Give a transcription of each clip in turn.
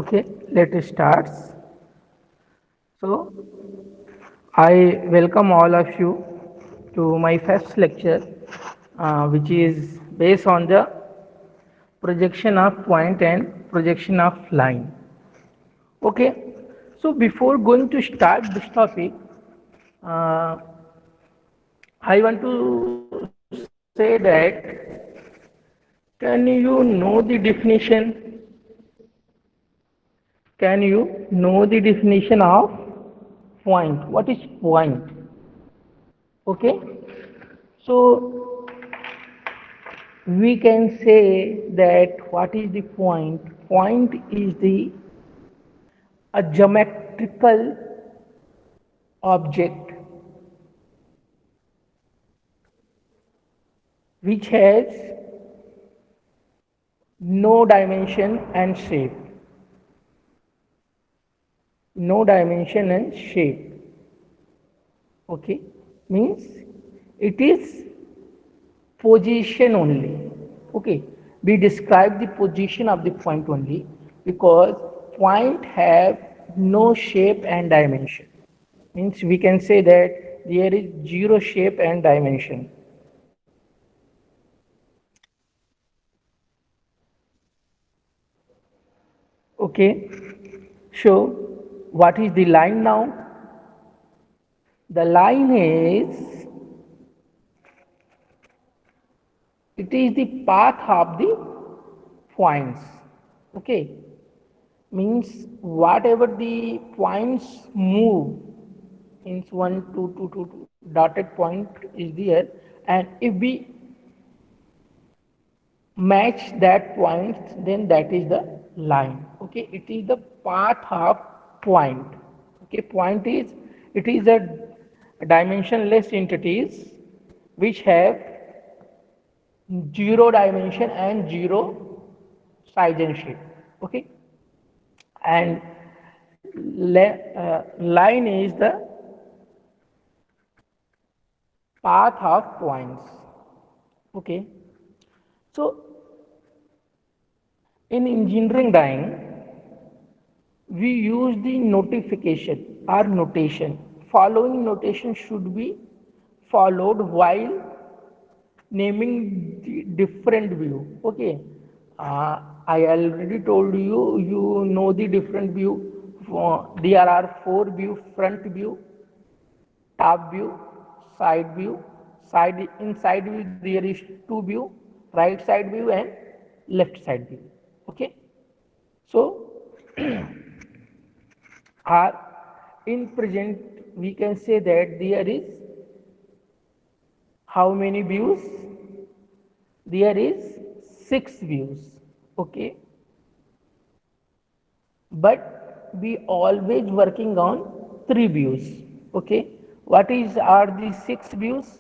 Okay, let us start. So, I welcome all of you to my first lecture, which is based on the projection of point and projection of line. Okay, so before going to start this topic, uh, I want to say that can you know the definition? Can you know the definition of point? What is point? Okay, so we can say that what is the point? Point is the a geometrical object which has no dimension and shape. No dimension and shape. Okay, means it is position only. Okay, we describe the position of the point only because point have no shape and dimension. Means we can say that there is zero shape and dimension. Okay, so what is the line now? The line is, it is the path of the points. Okay, means whatever the points move, means 1 2 dotted point is there, and if we match that point, then that is the line. Okay, it is the path of point. Okay, point is, it is a dimensionless entities which have zero dimension and zero size and shape. Okay, and line is the path of points. Okay, so in engineering drawing we use the notification or notation. Following notation should be followed while naming the different view. Okay, I already told you, you know the different view. There are four view: front view, top view, side view. Inside view there is two view: right side view and left side view. Okay, so are in present we can say that there is how many views? There is six views. Okay, but we always working on three views. Okay, what is are the six views?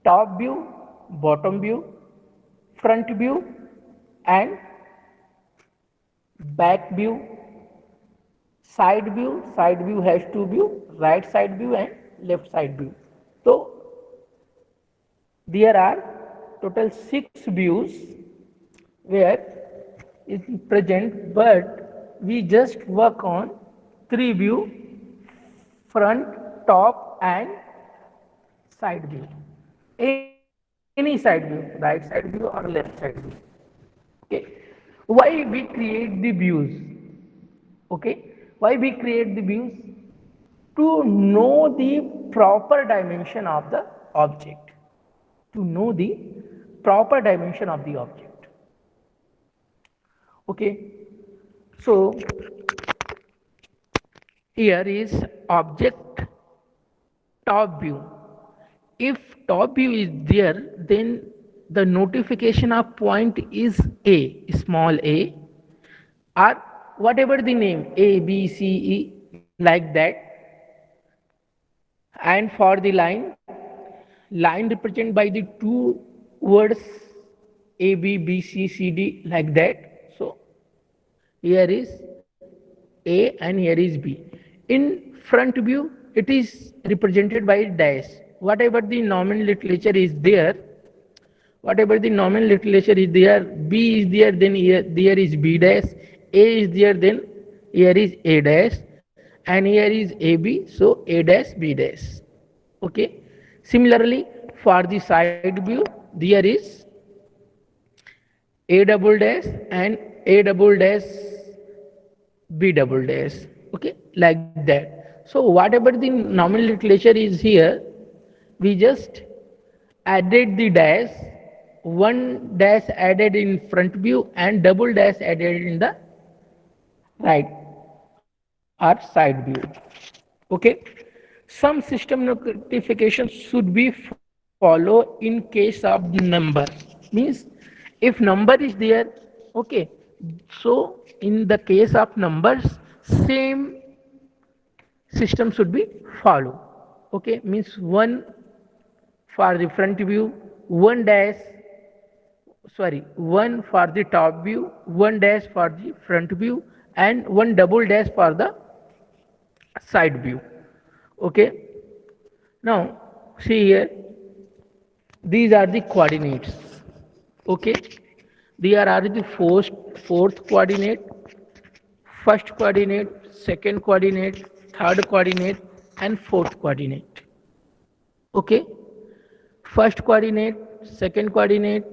Top view, bottom view, front view, and back view. Side view has two view: right side view and left side view. So there are total six views where is present, but we just work on three view: front, top, and side view. Any side view, right side view or left side view. Okay, why we create the views? Okay, why we create the views? To know the proper dimension of the object. To know the proper dimension of the object. Okay, so here is object top view. If top view is there, then the notification of point is a, small a, or whatever the name a b c e, like that. And for the line represented by the two words a b c c d, like that. So here is a and here is b. In front view it is represented by dash. Whatever the nomenclature is there, whatever the nomenclature is there, b is there, then here there is b dash, a is there, then here is A dash, and here is AB, so A dash B dash. Okay. Similarly, for the side view, there is A double dash and A double dash B double dash. Okay, like that. So whatever the nomenclature is here, we just added the dash, one dash added in front view and double dash added in the right or side view. Okay. Some system notifications should be follow in case of number. Means if number is there, okay, so in the case of numbers, same system should be follow. Okay, means one for the front view, one dash, sorry, one for the top view, one dash for the front view, and one double dash for the side view. Okay. Now see here, these are the coordinates. Okay. There are the fourth coordinate, first coordinate, second coordinate, third coordinate, and fourth coordinate. Okay. First coordinate, second coordinate,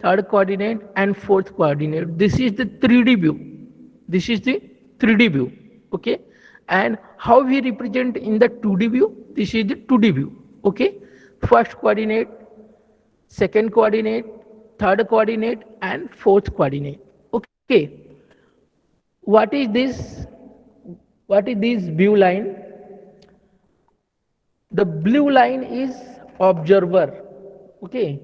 third coordinate, and fourth coordinate. This is the 3D view. This is the 3D view. Okay. And how we represent in the 2D view? This is the 2D view. Okay. First coordinate, second coordinate, third coordinate, and fourth coordinate. Okay. What is this? What is this blue line? The blue line is observer. Okay.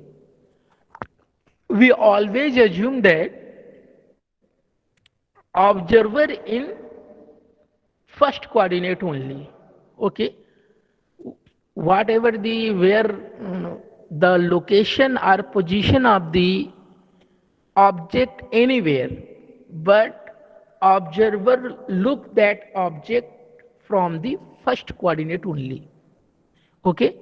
We always assume that observer in first coordinate only. Okay. Whatever the where the location or position of the object anywhere, but observer look that object from the first coordinate only. Okay.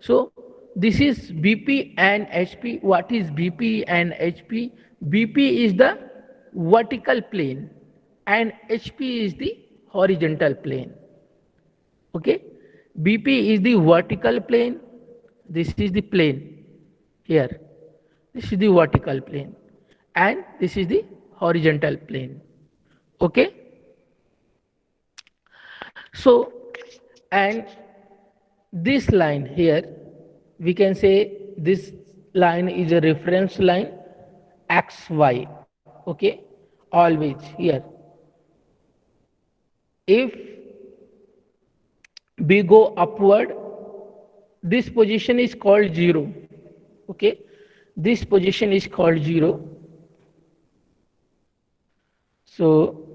So this is BP and HP. What is BP and HP? BP is the vertical plane and HP is the horizontal plane. Okay. BP is the vertical plane. This is the plane here. This is the vertical plane and this is the horizontal plane. Okay. So, and this line here, we can say this line is a reference line XY. Okay. Always here. If we go upward, this position is called 0. Okay. This position is called 0. So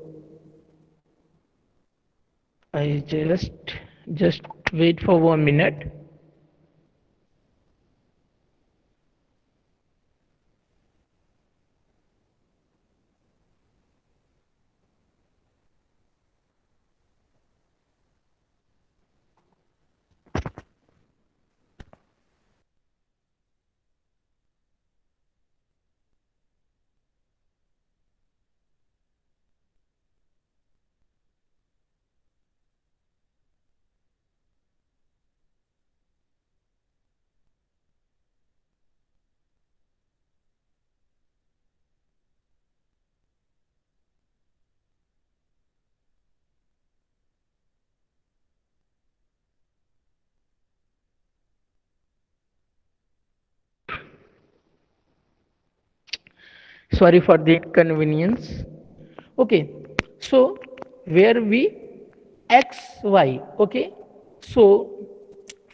I just wait for 1 minute. Sorry for the inconvenience. Okay. So where we XY. Okay. So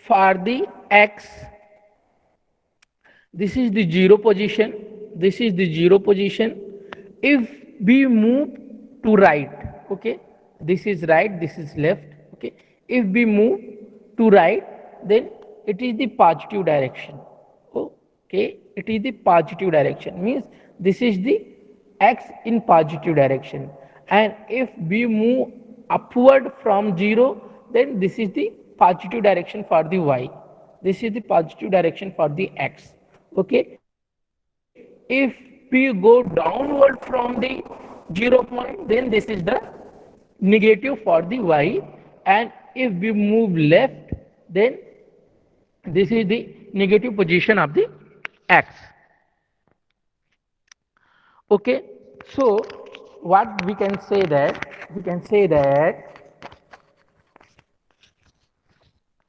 for the X, this is the 0 position. This is the 0 position. If we move to right, okay, this is right, this is left. Okay. If we move to right, then it is the positive direction. Okay. It is the positive direction. Means this is the X in positive direction. And if we move upward from 0, then this is the positive direction for the Y. This is the positive direction for the X. Okay. If we go downward from the 0 point, then this is the negative for the y, and if we move left, then this is the negative position of the x. Okay, so what we can say that,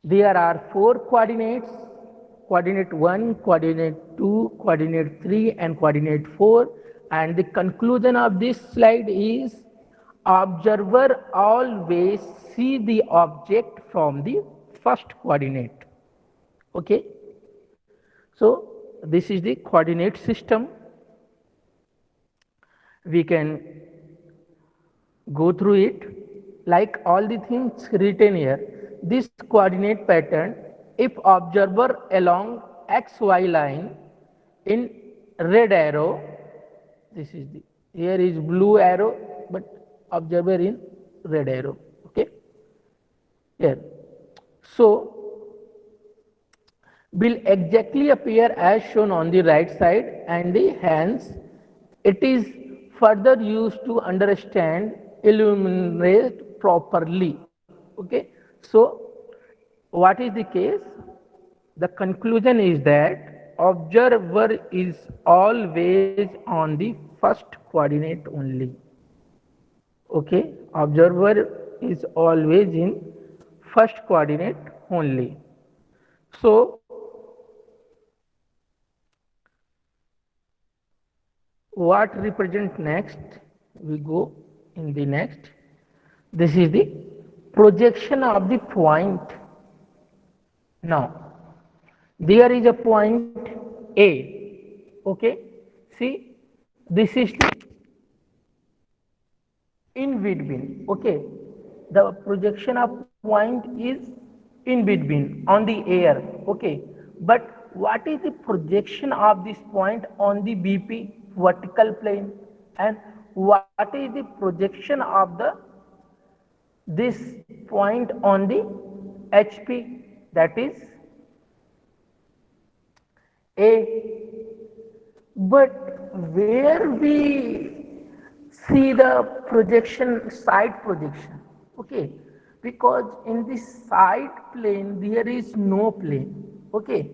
there are four coordinates: coordinate 1, coordinate 2, coordinate 3, and coordinate 4. And the conclusion of this slide is, observer always see the object from the first coordinate. Okay, so this is the coordinate system. We can go through it like all the things written here. This coordinate pattern, if observer along xy line in red arrow, this is the, here is blue arrow, but observer in red arrow. Okay, here, so will exactly appear as shown on the right side, and hence it is further used to understand, illuminate properly. Okay, so what is the case? The conclusion is that observer is always on the first coordinate only. Okay, observer is always in first coordinate only. So what represent next? We go in the next. This is the projection of the point. Now there is a point A. Okay, see, this is the in between. Okay, the projection of point is in between on the air. Okay, but what is the projection of this point on the BP vertical plane, and what is the projection of the this point on the HP, that is A. But where we see the projection, side projection? Okay, because in the side plane there is no plane. Okay,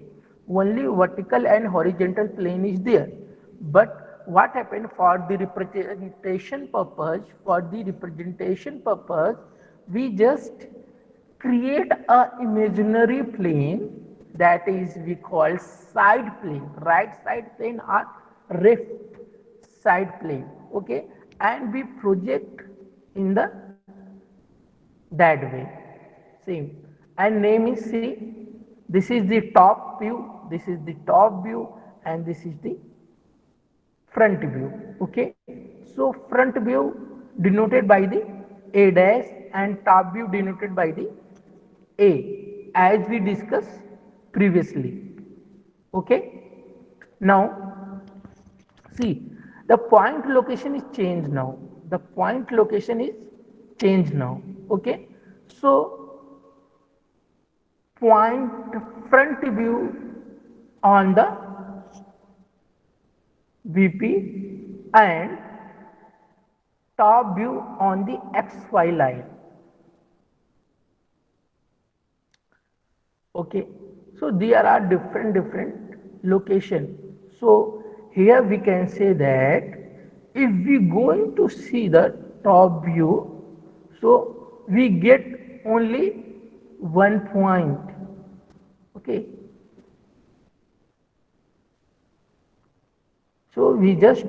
only vertical and horizontal plane is there. But what happened, for the representation purpose, we just create a imaginary plane, that is we call side plane, right side plane or left side plane. Okay, and we project in the that way, same, and name is, see, this is the top view, this is the top view, and this is the front view. Okay, so front view denoted by the A dash and top view denoted by the A, as we discussed previously. Okay, now see, the point location is changed now. The point location is changed now. Okay, so point front view on the VP and top view on the XY line. Okay, so there are different location. So here we can say that if we going to see the top view, so we get only one point. Okay, so we just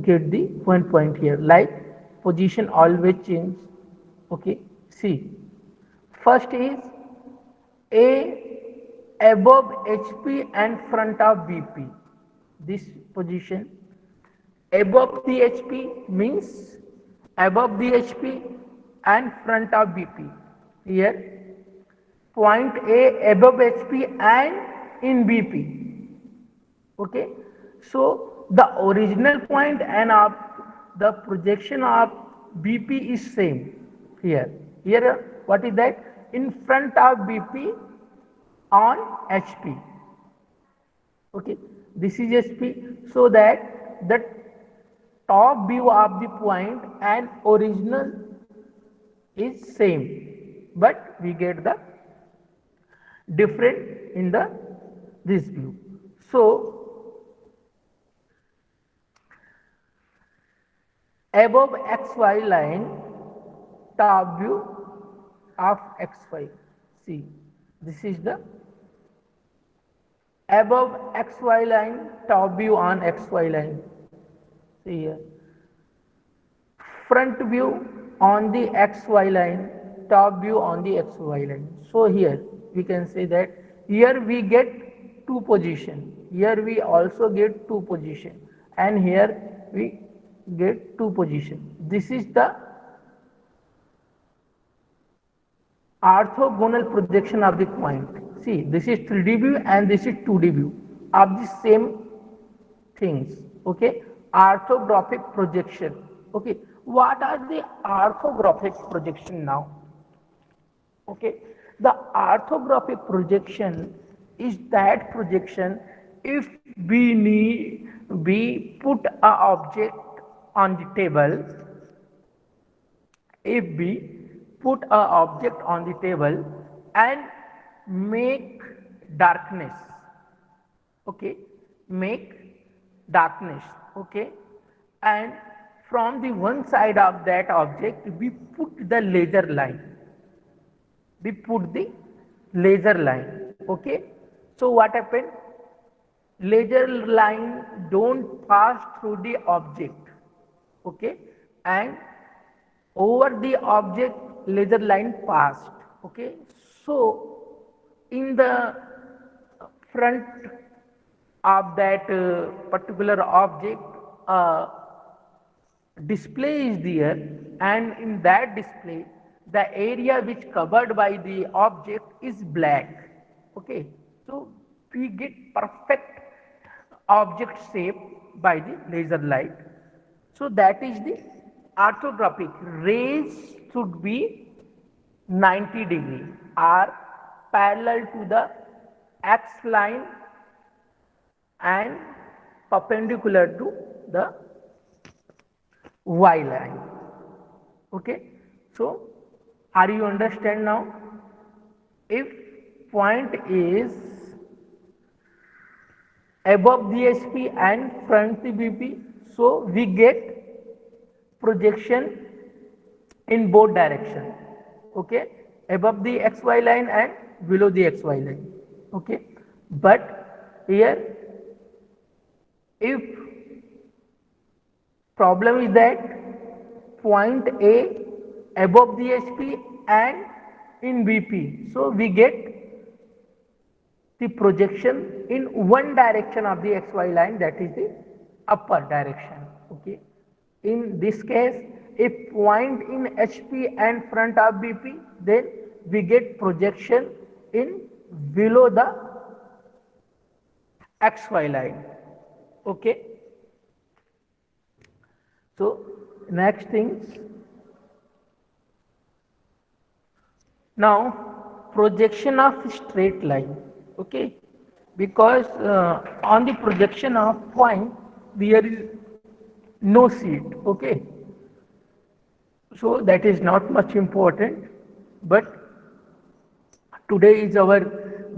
get the one point here, like position always change. Okay, see, first is A above HP and front of BP. This position above the HP means above the HP and front of BP. Here point A above HP and in BP. Okay, so the original point and of the projection of BP is same here. Here what is that? In front of BP on HP. Okay, this is HP, so that the top view of the point and original is same, but we get the different in the this view. So above xy line, top view of xy. See, this is the above xy line, top view on xy line. See here, front view on the xy line, top view on the xy line. So here we can say that here we get two position, here we also get two position, and here we get two position. This is the orthogonal projection of the point. See, this is 3D view and this is 2D view of the same things. Okay, orthographic projection. Okay, what are the orthographic projection now? Okay, the orthographic projection is that projection if we put a object on the table, if we put a object on the table and make darkness, okay, make darkness, okay, and from the one side of that object we put the laser line, we put the laser line, okay. So what happened? Laser line don't pass through the object, okay, and over the object laser line passed, okay. So in the front of that particular object, display is there, and in that display the area which covered by the object is black, okay. So we get perfect object shape by the laser light. So that is the orthographic. Rays should be 90° or parallel to the x line and perpendicular to the y line, okay. So are you understand now? If point is above the HP and front the BP, so we get projection in both direction, okay, above the xy line and below the xy line, okay. But here if problem is that point A above the HP and in BP, so we get the projection in one direction of the xy line, that is the upper direction, okay. In this case, if point in HP and front of BP, then we get projection in below the xy line, okay. So next things, now projection of straight line, okay, because on the projection of point there is no seat, okay. So that is not much important, but today is our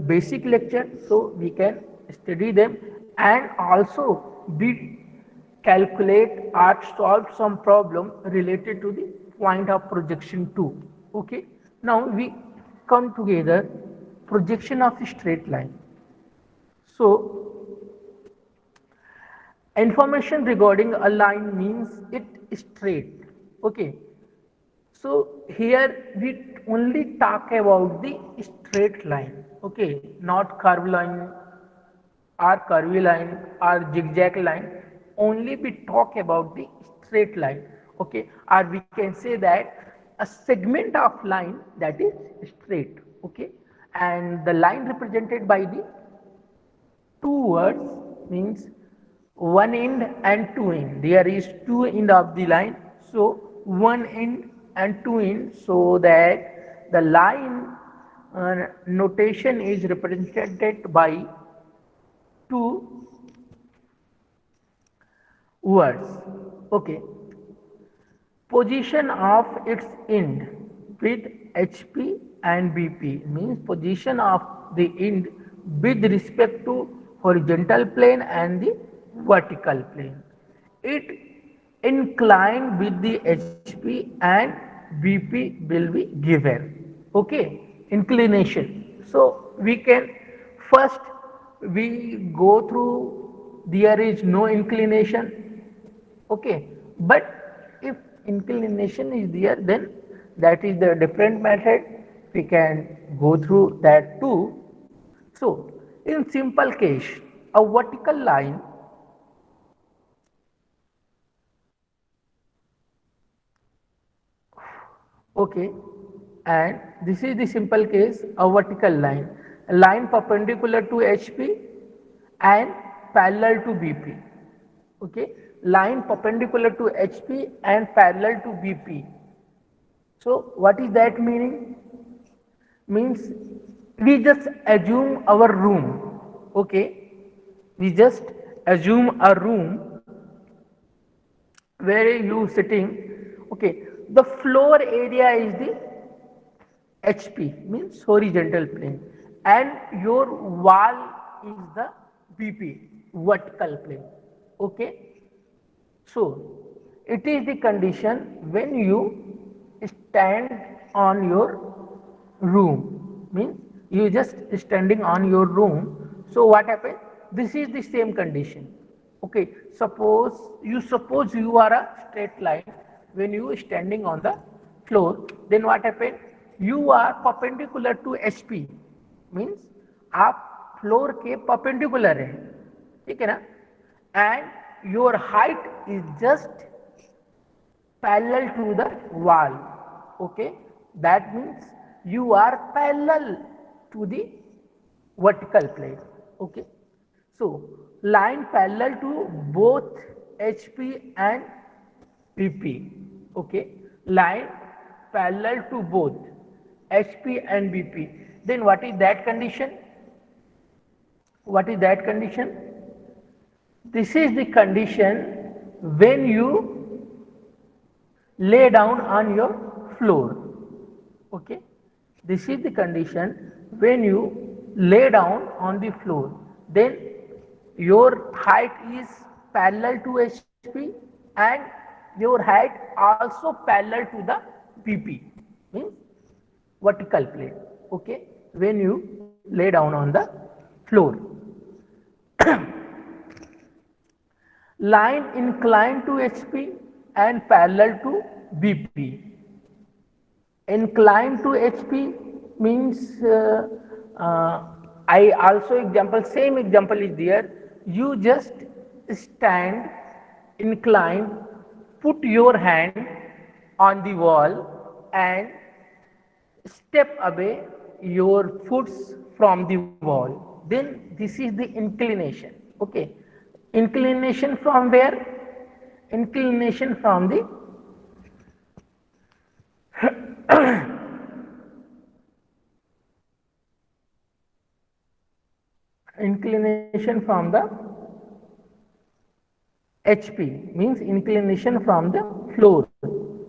basic lecture, so we can study them, and also we calculate or solve some problem related to the point of projection too, okay. Now we come together, projection of a straight line. So information regarding a line means it straight, okay. So here we only talk about the straight line, okay, not curved line or curvy line or zigzag line, only we talk about the straight line, okay, or we can say that a segment of line that is straight, okay, and the line represented by the two words means one end and two end. There is two end of the line, so one end and two end, so that the line notation is represented by two words, okay. Position of its end, with HP and BP, means position of the end with respect to horizontal plane and the vertical plane. It inclined with the HP and BP will be given. Okay, inclination. So we can first we go through there is no inclination. Okay, but if inclination is there, then that is the different method. We can go through that too. So, in simple case, a vertical line, okay, and this is the simple case, a vertical line, a line perpendicular to HP and parallel to BP. Okay, line perpendicular to HP and parallel to BP. So what is that meaning? Means we just assume our room. Okay, we just assume a room where you sitting. Okay, the floor area is the HP, means horizontal plane, and your wall is the BP, vertical plane. Okay, so it is the condition when you stand on your room, means you just standing on your room. So what happens? This is the same condition. Okay, suppose you are a straight line when you are standing on the floor. Then what happens? You are perpendicular to HP, means आप floor के perpendicular है, ठीक है ना, and your height is just parallel to the wall. Okay, that means you are parallel to the vertical plane. Okay, so line parallel to both HP and BP. Okay, line parallel to both HP and BP. Then what is that condition? What is that condition? This is the condition when you lay down on your floor. Okay, this is the condition when you lay down on the floor. Then your height is parallel to HP and your height also parallel to the BP, means vertical plane. Okay, when you lay down on the floor. Line inclined to HP and parallel to BP. Inclined to HP means I also example, same example is there. You just stand inclined, put your hand on the wall and step away your foots from the wall. Then this is the inclination. Okay, inclination from where? Inclination from the inclination from the HP, means inclination from the floor.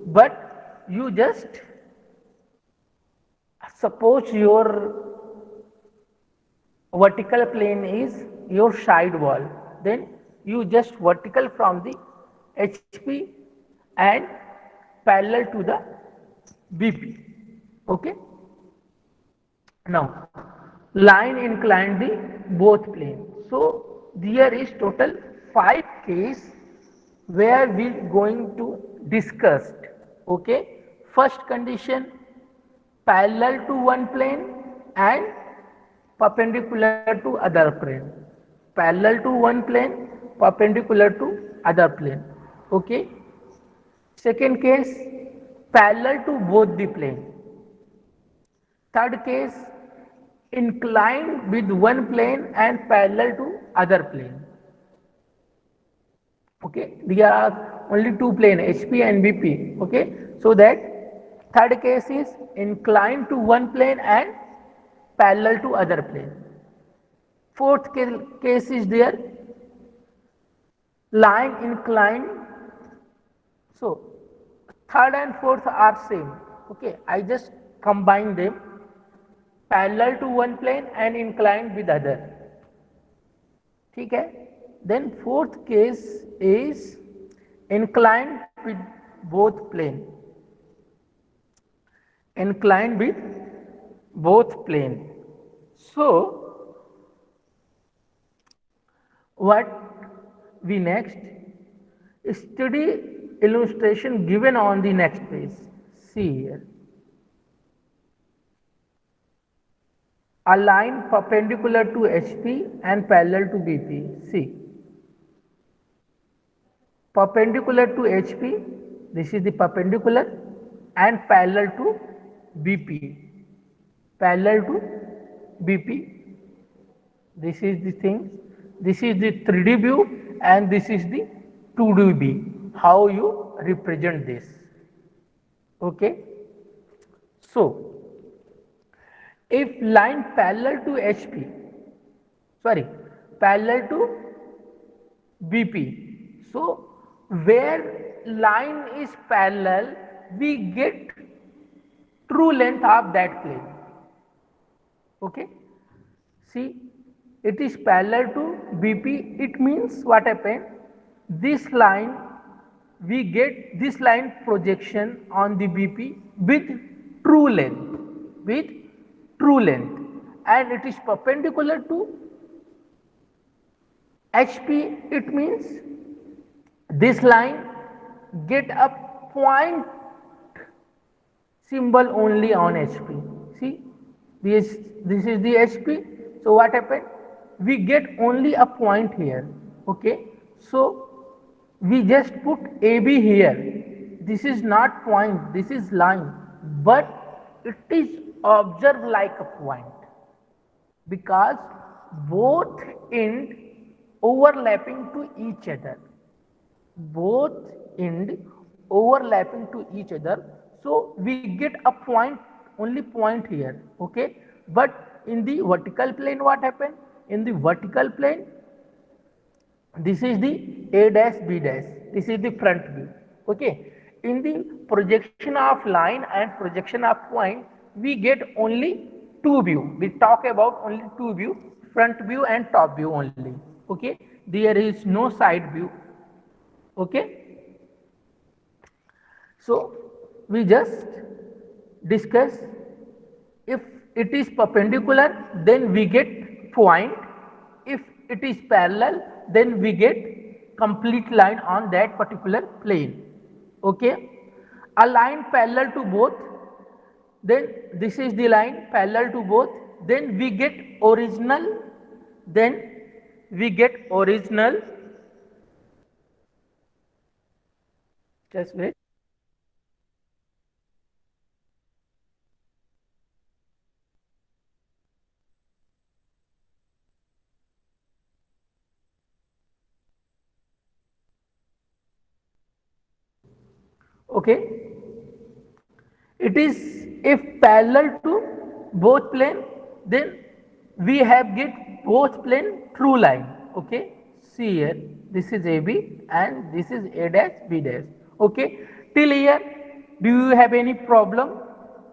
But you just suppose your vertical plane is your side wall, then you just vertical from the HP and parallel to the BP. Okay, now line inclined the both plane. So there is total 5 case where we going to discuss. Okay, first condition, parallel to one plane and perpendicular to other plane. Parallel to one plane, perpendicular to other plane. Okay, second case, parallel to both the plane. Third case, inclined with one plane and parallel to other plane. Okay, there are only two plane, HP and BP. Okay, so that third case is inclined to one plane and parallel to other plane. Fourth case is there, line inclined. So third and fourth are same. Okay, I just combine them, parallel to one plane and inclined with other. ठीक है. Then fourth case is inclined with both plane, inclined with both plane. So what we next study illustration given on the next page. See here. A line perpendicular to HP and parallel to BP. See, perpendicular to HP, this is the perpendicular, and parallel to BP. Parallel to BP, this is the thing. This is the 3D view and this is the 2D view. How you represent this? Okay. So, if line parallel to HP, sorry, parallel to BP, so where line is parallel, we get true length of that plane. Okay. See, it is parallel to BP, it means what happened? This line, we get this line projection on the BP with true length, with true length, and it is perpendicular to HP, it means this line get a point symbol only on HP. See, this is the HP. So what happened? We get only a point here. Okay. So we just put AB here. This is not point, this is line, but it is observed like a point because both end overlapping to each other. Both end overlapping to each other. So we get a point, only point here. Okay. But in the vertical plane, what happened? In the vertical plane, this is the A dash B dash, this is the front view. Okay. In the projection of line and projection of point, we get only two view. We talk about only two view, front view and top view only. Okay. There is no side view. Okay. So we just discuss, if it is perpendicular, then we get point. If it is parallel, then we get complete line on that particular plane. Okay. A line parallel to both, then this is the line parallel to both, then we get original, just wait. Okay. It is, if parallel to both plane, then we have get both plane true line. Okay. See here, this is AB and this is A dash B dash. Okay. Till here, do you have any problem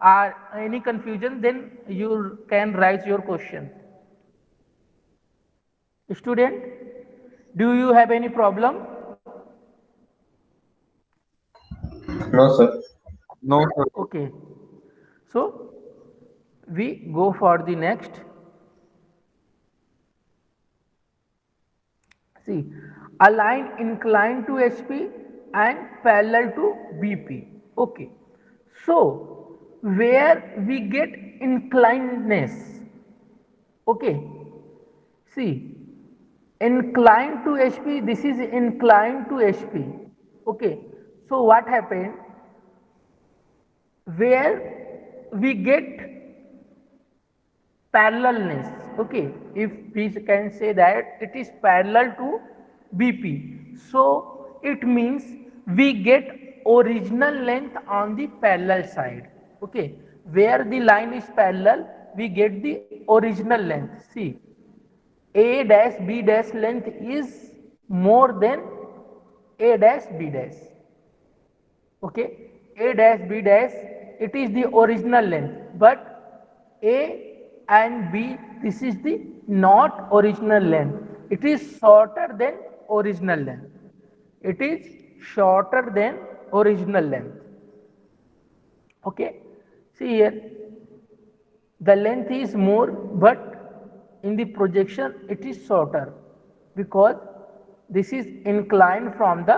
or any confusion? Then you can raise your question. Student, do you have any problem? No, sir. No, sir. Okay. So we go for the next. See, a line inclined to HP and parallel to BP. Okay. So where we get inclinedness. Okay. See, inclined to HP, this is inclined to HP. Okay. So what happened? Where we get parallelness. Okay. If we can say that it is parallel to BP. So it means we get original length on the parallel side. Okay. Where the line is parallel, we get the original length. See, A dash B dash length is more than A dash B dash. Okay. A dash B dash it is the original length, but A and B, this is the not original length. It is shorter than original length. It is shorter than original length. Okay, see here, the length is more, but in the projection it is shorter because this is inclined from the.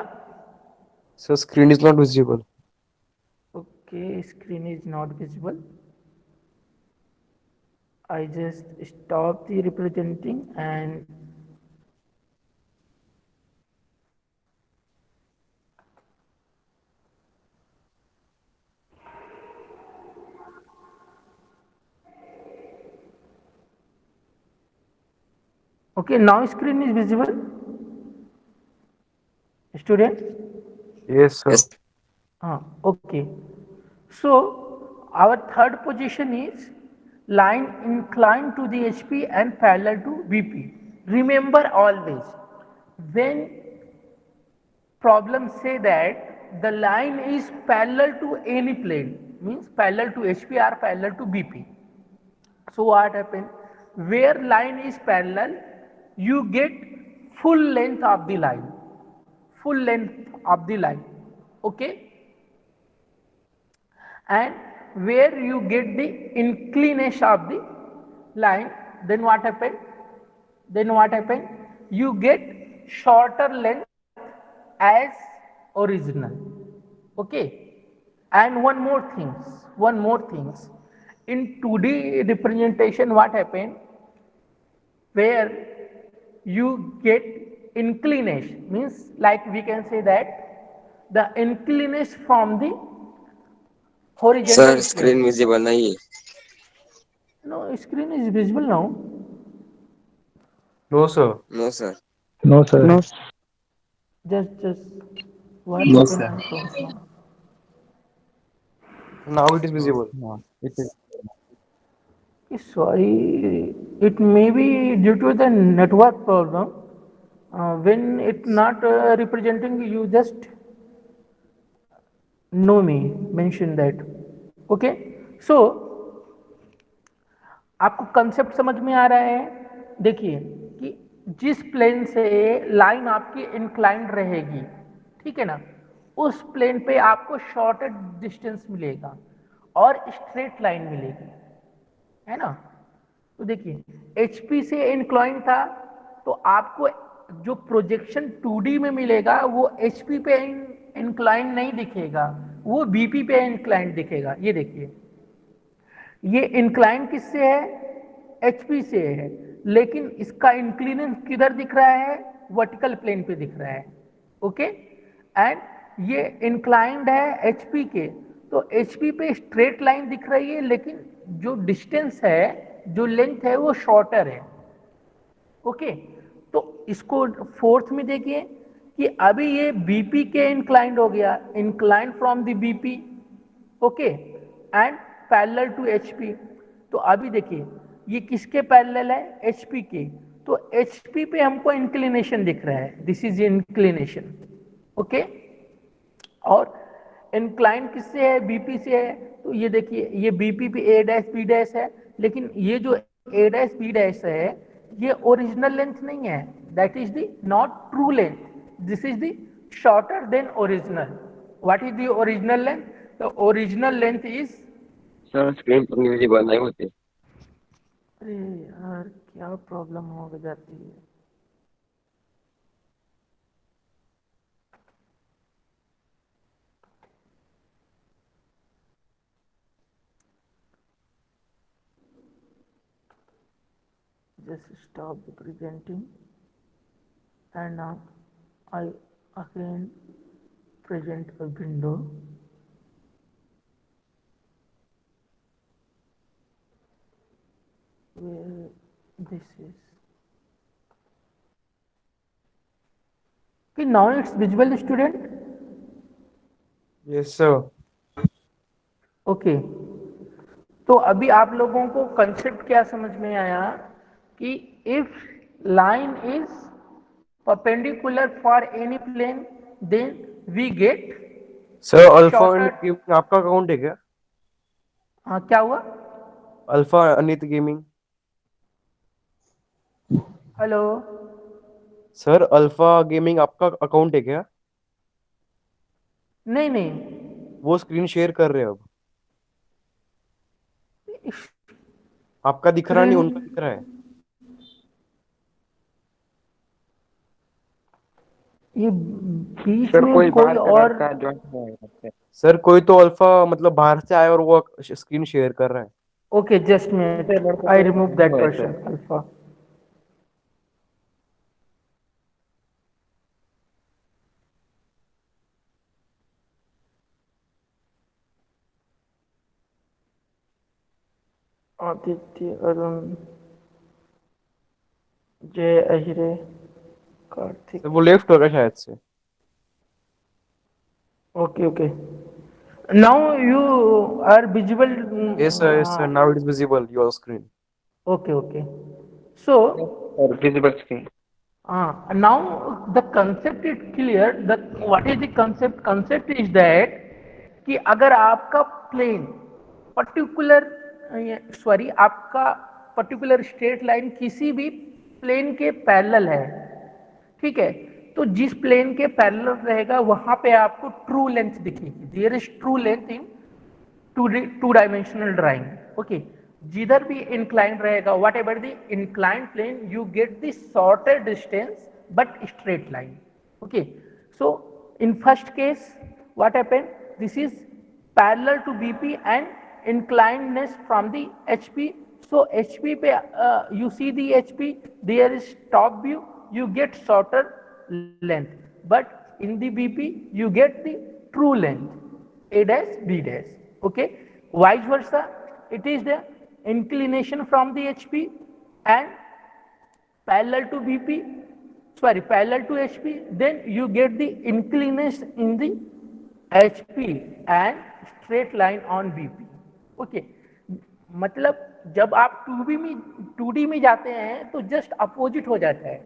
So screen is not visible. Okay, screen is not visible. I just stop the representing and okay, now screen is visible, student. Yes, sir. Yes. Okay, so our third position is line inclined to the HP and parallel to BP. Remember always, when problems say that the line is parallel to any plane, means parallel to HP or parallel to BP. So what happens? Where line is parallel, you get full length of the line. Full length of the line. Okay? And where you get the inclination of the line, then what happens? Then what happens? You get shorter length as original. Okay? And one more things. In 2D representation, what happened? Where you get inclination, means like we can say that the inclination from the sir horizontal screen plane. Visible नहीं है. No, screen is visible now. No, sir. No sir. No, sir. No, Just what No, happened? sir. I don't know. Now it is visible. No, it is. Sorry, it may be due to the network problem. When it not representing, you just know me, mention that. Okay, so आपको concept समझ में आ रहा है? देखिए कि जिस plane से line आपकी इंक्लाइंड रहेगी, ठीक है ना, उस प्लेन पे आपको शॉर्टर डिस्टेंस मिलेगा और स्ट्रेट लाइन मिलेगी, है ना. तो देखिए HP से इंक्लाइन था, तो आपको जो प्रोजेक्शन 2D में मिलेगा वो HP पे इंक्लाइन नहीं दिखेगा, वो BP पे इंक्लाइन दिखेगा. ये देखिए, ये इंक्लाइन किससे है? HP से है, लेकिन इसका इंक्लिनेशन किधर दिख रहा है? वर्टिकल प्लेन पे दिख रहा है. ओके, एंड ये इंक्लाइंड है HP के, तो HP पे स्ट्रेट लाइन दिख रही है, लेकिन जो डिस्टेंस है, जो लेंथ है, वो शॉर्टर है. ओके, तो इसको फोर्थ में देखिए कि अभी ये BP के इंक्लाइंड हो गया, inclined from the BP. Okay, and parallel to HP. तो अभी देखिए ये किसके पैरेलल है? HP के. तो HP पे हमको इंक्लिनेशन दिख रहा है, दिस इज इंक्लिनेशन. ओके, और इंक्लाइन किससे है? BP से है. तो ये देखिए ये BP पे A डैश B डैश है, लेकिन ये जो A डैश B डैश है ये ओरिजिनल लेंथ नहीं है, that is the not true length, this is the shorter than original. What is the original length? The original length is. Sir screen पर visible नहीं होती. अरे यार क्या प्रॉब्लम हो जाती है. Just stop the presenting and now I again present a window. Where this is. Okay, now it's visible, student. Yes, sir. Okay, तो अभी आप लोगों को कंसेप्ट क्या समझ में आया कि if line is perpendicular for any plane then we get. Sir alpha and cube आपका अकाउंट है क्या? हाँ, क्या हुआ? अल्फा अनित gaming. Hello. Sir alpha gaming आपका अकाउंट है क्या? नहीं नहीं, वो स्क्रीन शेयर कर रहे हैं अब। आपका दिख रहा नहीं, स्क्रीन, उनका दिख रहा है। ये बीच सर में कोई कोई बाहर का और। लड़का ज्वाइन हुआ है। सर कोई तो अल्फा मतलब बाहर से आया और वो स्क्रीन शेयर कर रहा है। ओके, जस्ट मिनट, सर लड़का आई कोई रिमूव ज्वाइन दैट हुआ है person sir. Alpha. Aditya, Arun, Jay, Ahire, sir वो कार्तिक। लेफ्ट होगा शायद से। Okay okay, now you are visible. Yes sir, now it is visible your screen. Okay okay, so और visible screen. now the concept is clear. The what is the concept? Concept is that कि अगर आपका plane particular, sorry, आपका particular straight line किसी भी plane के parallel है, ठीक है, तो जिस प्लेन के पैरेलल रहेगा वहां पे आपको ट्रू लेंथ दिखेगी। There is true length in two dimensional drawing. Okay, जिधर भी इंक्लाइन रहेगा, whatever the incline plane, you get the shorter distance but straight line. Okay, so in first case what happened, this is parallel to bp and inclinedness from the hp. So hp पे you see the hp, there is top view, you get shorter length, but in the bp you get the true length, a dash b dash. Okay, vice versa, it is the inclination from the hp and parallel to bp, sorry, parallel to hp, then you get the inclination in the hp and straight line on bp. Okay, मतलब जब आप 2D में जाते हैं तो just opposite हो जाता है,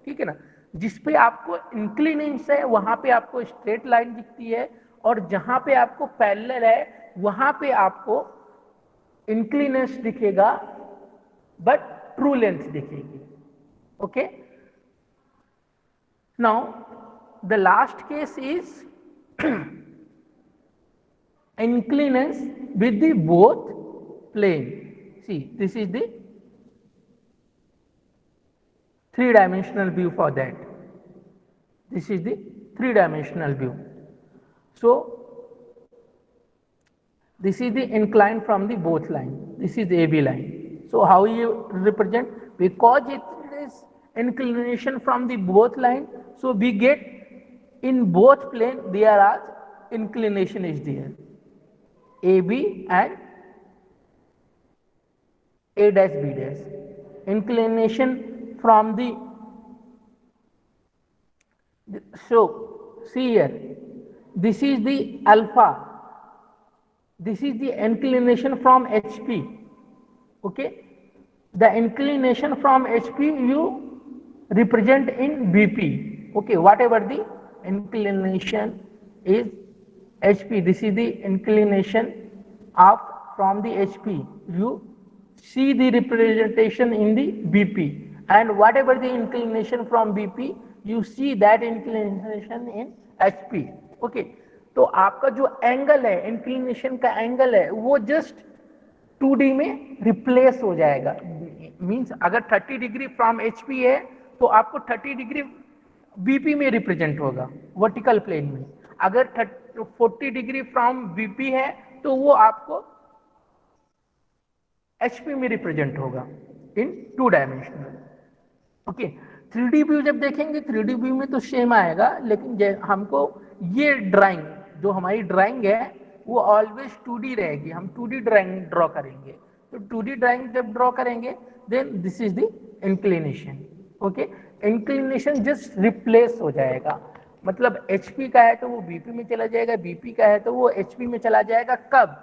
ठीक है ना। जिस पे आपको इंक्लिनेशन है वहां पे आपको स्ट्रेट लाइन दिखती है, और जहां पे आपको पैरेलल है वहां पे आपको इंक्लिनेशन दिखेगा बट ट्रू लेंथ दिखेगी। Okay, now the last case is inclination with the both plane. See, this is the three-dimensional view for that. This is the three-dimensional view. So this is the incline from the both line. This is the AB line. So how you represent? Because it is inclination from the both line, so we get in both plane there are inclination is there, AB and A dash B dash. Inclination from the, so see here, this is the alpha, this is the inclination from HP. Okay, the inclination from HP you represent in BP. Okay, whatever the inclination is HP, this is the inclination of from the HP, you see the representation in the BP, and whatever the inclination from BP you see that inclination in HP. Okay, तो आपका जो angle है, inclination का angle है, वो just 2D में replace हो जाएगा। मींस अगर 30 डिग्री फ्रॉम HP है तो आपको 30 डिग्री BP में रिप्रेजेंट होगा वर्टिकल प्लेन में। अगर 40 डिग्री फ्रॉम BP है तो वो आपको HP में रिप्रेजेंट होगा इन 2 डायमेंशनल। ओके, 3D व्यू जब देखेंगे 3D व्यू में तो सेम आएगा, लेकिन हमको ये ड्राइंग, जो हमारी ड्राइंग है वो ऑलवेज 2D रहेगी। हम 2D ड्राइंग ड्रॉ करेंगे, तो 2D ड्राइंग जब ड्रॉ करेंगे then this is the inclination. Okay, inclination just replace हो जाएगा, मतलब HP का है तो वो BP में चला जाएगा, BP का है तो वो HP में चला जाएगा। कब?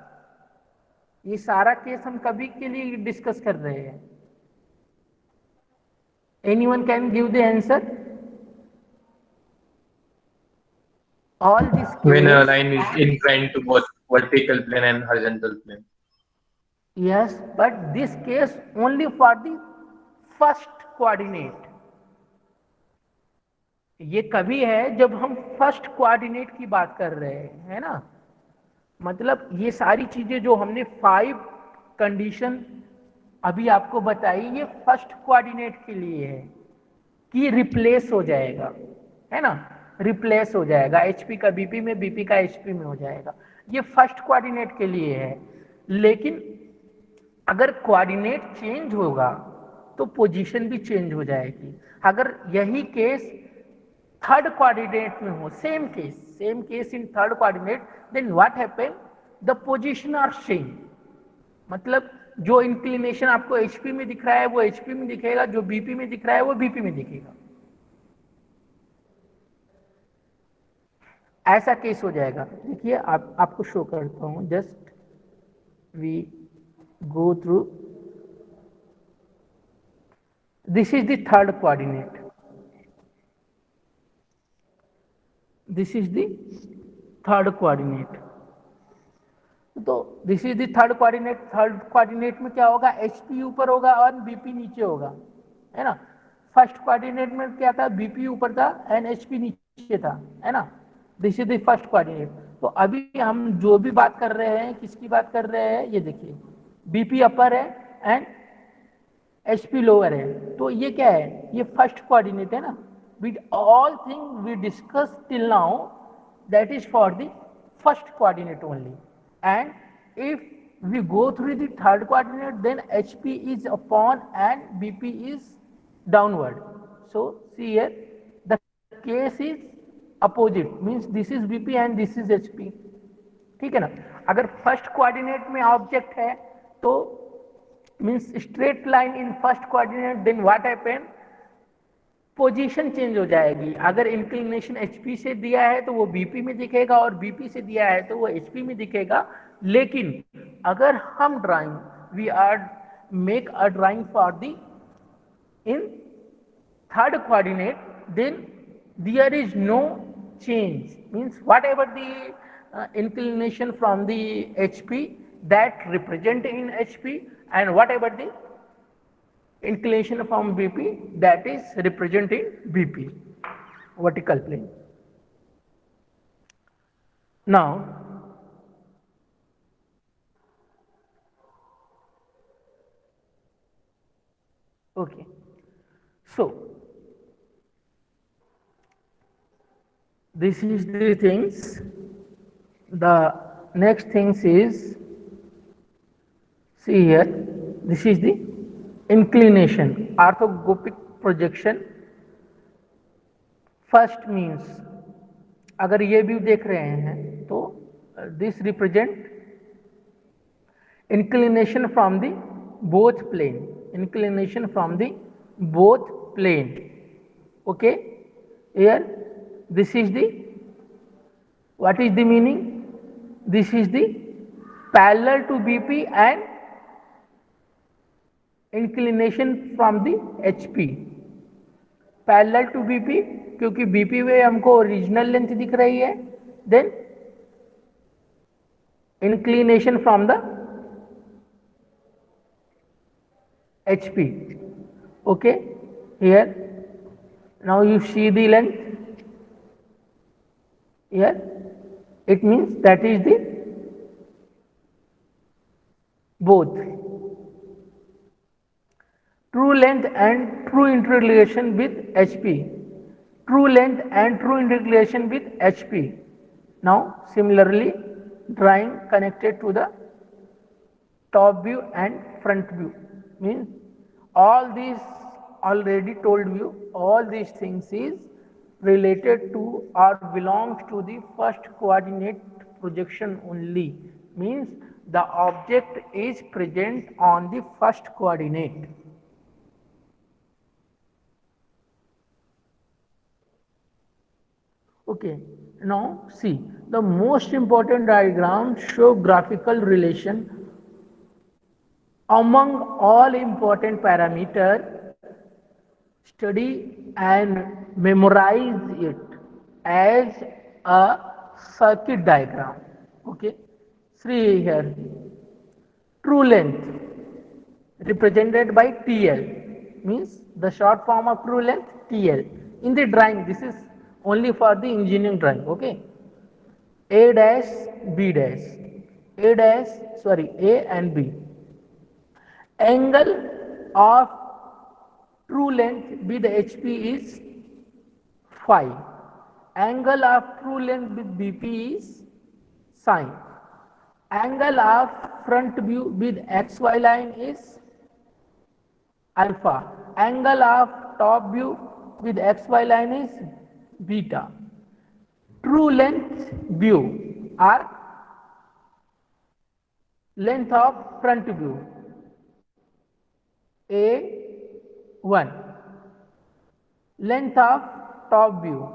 ये सारा केस हम कभी के लिए डिस्कस कर रहे हैं? Anyone can give the answer? All this When a case, line is inclined to both vertical plane and horizontal plane. yes, but this case only for the first coordinate. ये कभी है जब हम फर्स्ट कोऑर्डिनेट की बात कर रहे हैं, है ना। मतलब ये सारी चीजें जो हमने 5 कंडीशन अभी आपको बताई, ये फर्स्ट कोऑर्डिनेट के लिए है कि रिप्लेस हो जाएगा, है ना, रिप्लेस हो जाएगा, एचपी का बीपी में, बीपी का एचपी में हो जाएगा, ये फर्स्ट कोऑर्डिनेट के लिए है। लेकिन अगर कोऑर्डिनेट चेंज होगा तो पोजीशन भी चेंज हो जाएगी। अगर यही केस थर्ड कोऑर्डिनेट में हो, same case in third coordinate, then what happen, the position are same. मतलब जो इंक्लिनेशन आपको एचपी में दिख रहा है वो एचपी में दिखेगा, जो बीपी में दिख रहा है वो बीपी में दिखेगा, ऐसा केस हो जाएगा। देखिए आपको शो करता हूं, just we go through, this is the third coordinate, this is the third coordinate. तो this is the third coordinate. Third coordinate में क्या होगा, एचपी ऊपर होगा और बीपी नीचे होगा, है ना। फर्स्ट कोऑर्डिनेट में क्या था, बीपी ऊपर था एंड एचपी नीचे था, है ना। This is the first coordinate. तो अभी हम जो भी बात कर रहे हैं, किसकी बात कर रहे हैं, ये देखिए, बीपी अपर है एंड एचपी लोअर है, तो ये क्या है, ये फर्स्ट कोऑर्डिनेट है ना। With all thing we discuss till now, that is for the first coordinate only, and if we go through the third coordinate, then HP is upon and BP is downward. So see here, the case is opposite, means this is BP and this is HP, ठीक है ना। अगर first coordinate में object है तो means straight line in first coordinate, then what happen, position change हो जाएगी। अगर इंक्लिनेशन एचपी से दिया है तो वो बीपी में दिखेगा और बीपी से दिया है तो वो एचपी में दिखेगा। लेकिन अगर हम drawing, we are make a drawing for the in third coordinate, then there is no change, means whatever the inclination from the HP that represent in HP and whatever the inclination from BP that is representing BP, vertical plane. Now okay, so this is the things. The next things is, see here, this is the inclination, orthogophic projection. First means अगर ये view देख रहे हैं तो this represent inclination from the both plane, inclination from the both plane, okay. Here this is the, what is the meaning, this is the parallel to BP and inclination from the HP, parallel to BP, क्योंकि BP में हमको original length दिख रही है, then inclination from the HP, okay. Here now you see the length, here it means that is the both true length and true interrelation with HP, true length and true interrelation with HP. Now similarly drawing connected to the top view and front view, means all these already told you, all these things is related to or belongs to the first coordinate projection only, means the object is present on the first coordinate. Okay, now see, the most important diagram show graphical relation among all important parameter. Study and memorize it as a circuit diagram. Okay, see here, true length, represented by TL, means the short form of true length TL. In the drawing, this is only for the engineering drawing, okay. A dash, B dash, A dash, sorry, A and B. Angle of true length with HP is phi. Angle of true length with BP is sine. Angle of front view with XY line is alpha. Angle of top view with XY line is beta. True length view are length of front view A1, length of top view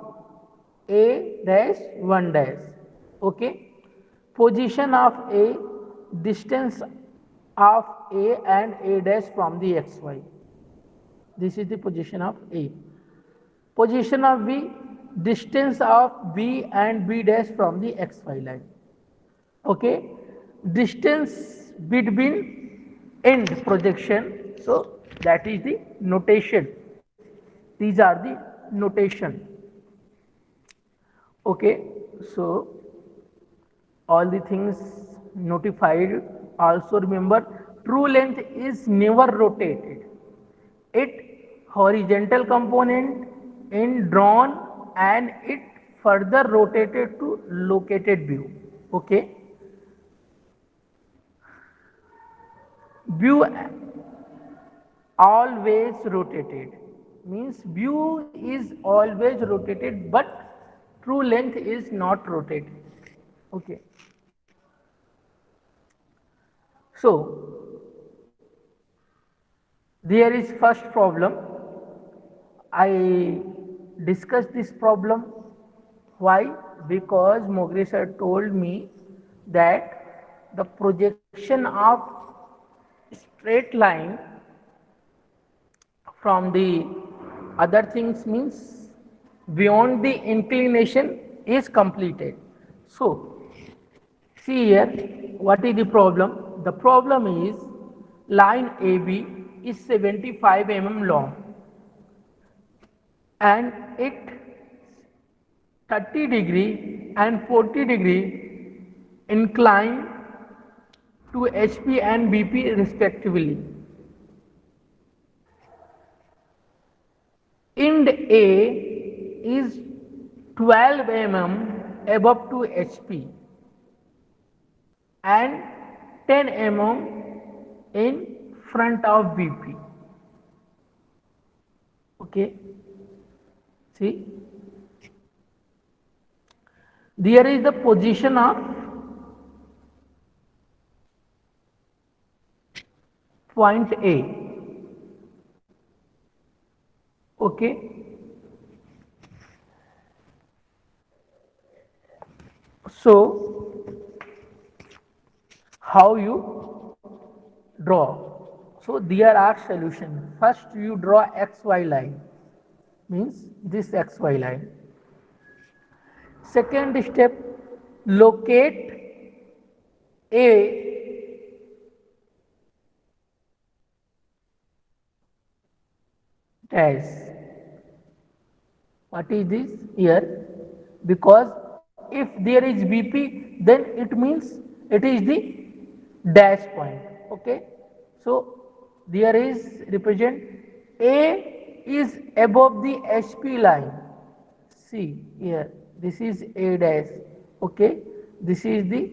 A dash 1 dash, okay. Position of A, distance of A and A dash from the XY. This is the position of A. Position of B, distance of B and B dash from the XY line. Okay. Distance between end projection. So that is the notation. These are the notation. Okay. So all the things notified. Also remember, true length is never rotated. It horizontal component in drawn and it further rotated to located view. Okay. View always rotated, means view is always rotated, but true length is not rotated. Okay. So there is first problem. I discussed this problem. Why? Because Mogre sir told me that the projection of straight line from the other things means beyond the inclination is completed. So see here, what is the problem? The problem is line AB is 75 mm long and it 30° and 40° incline to HP and BP respectively. End A is 12 mm above to HP and 10 mm in front of BP. Okay. See, there is the position of point A. Okay. So how you draw? So there are solutions. First you draw XY line, means this XY line. Second step, locate A dash. What is this here? Because if there is BP, then it means it is the dash point. Okay. So there is represent A is above the HP line. See here, this is A dash. Okay. This is the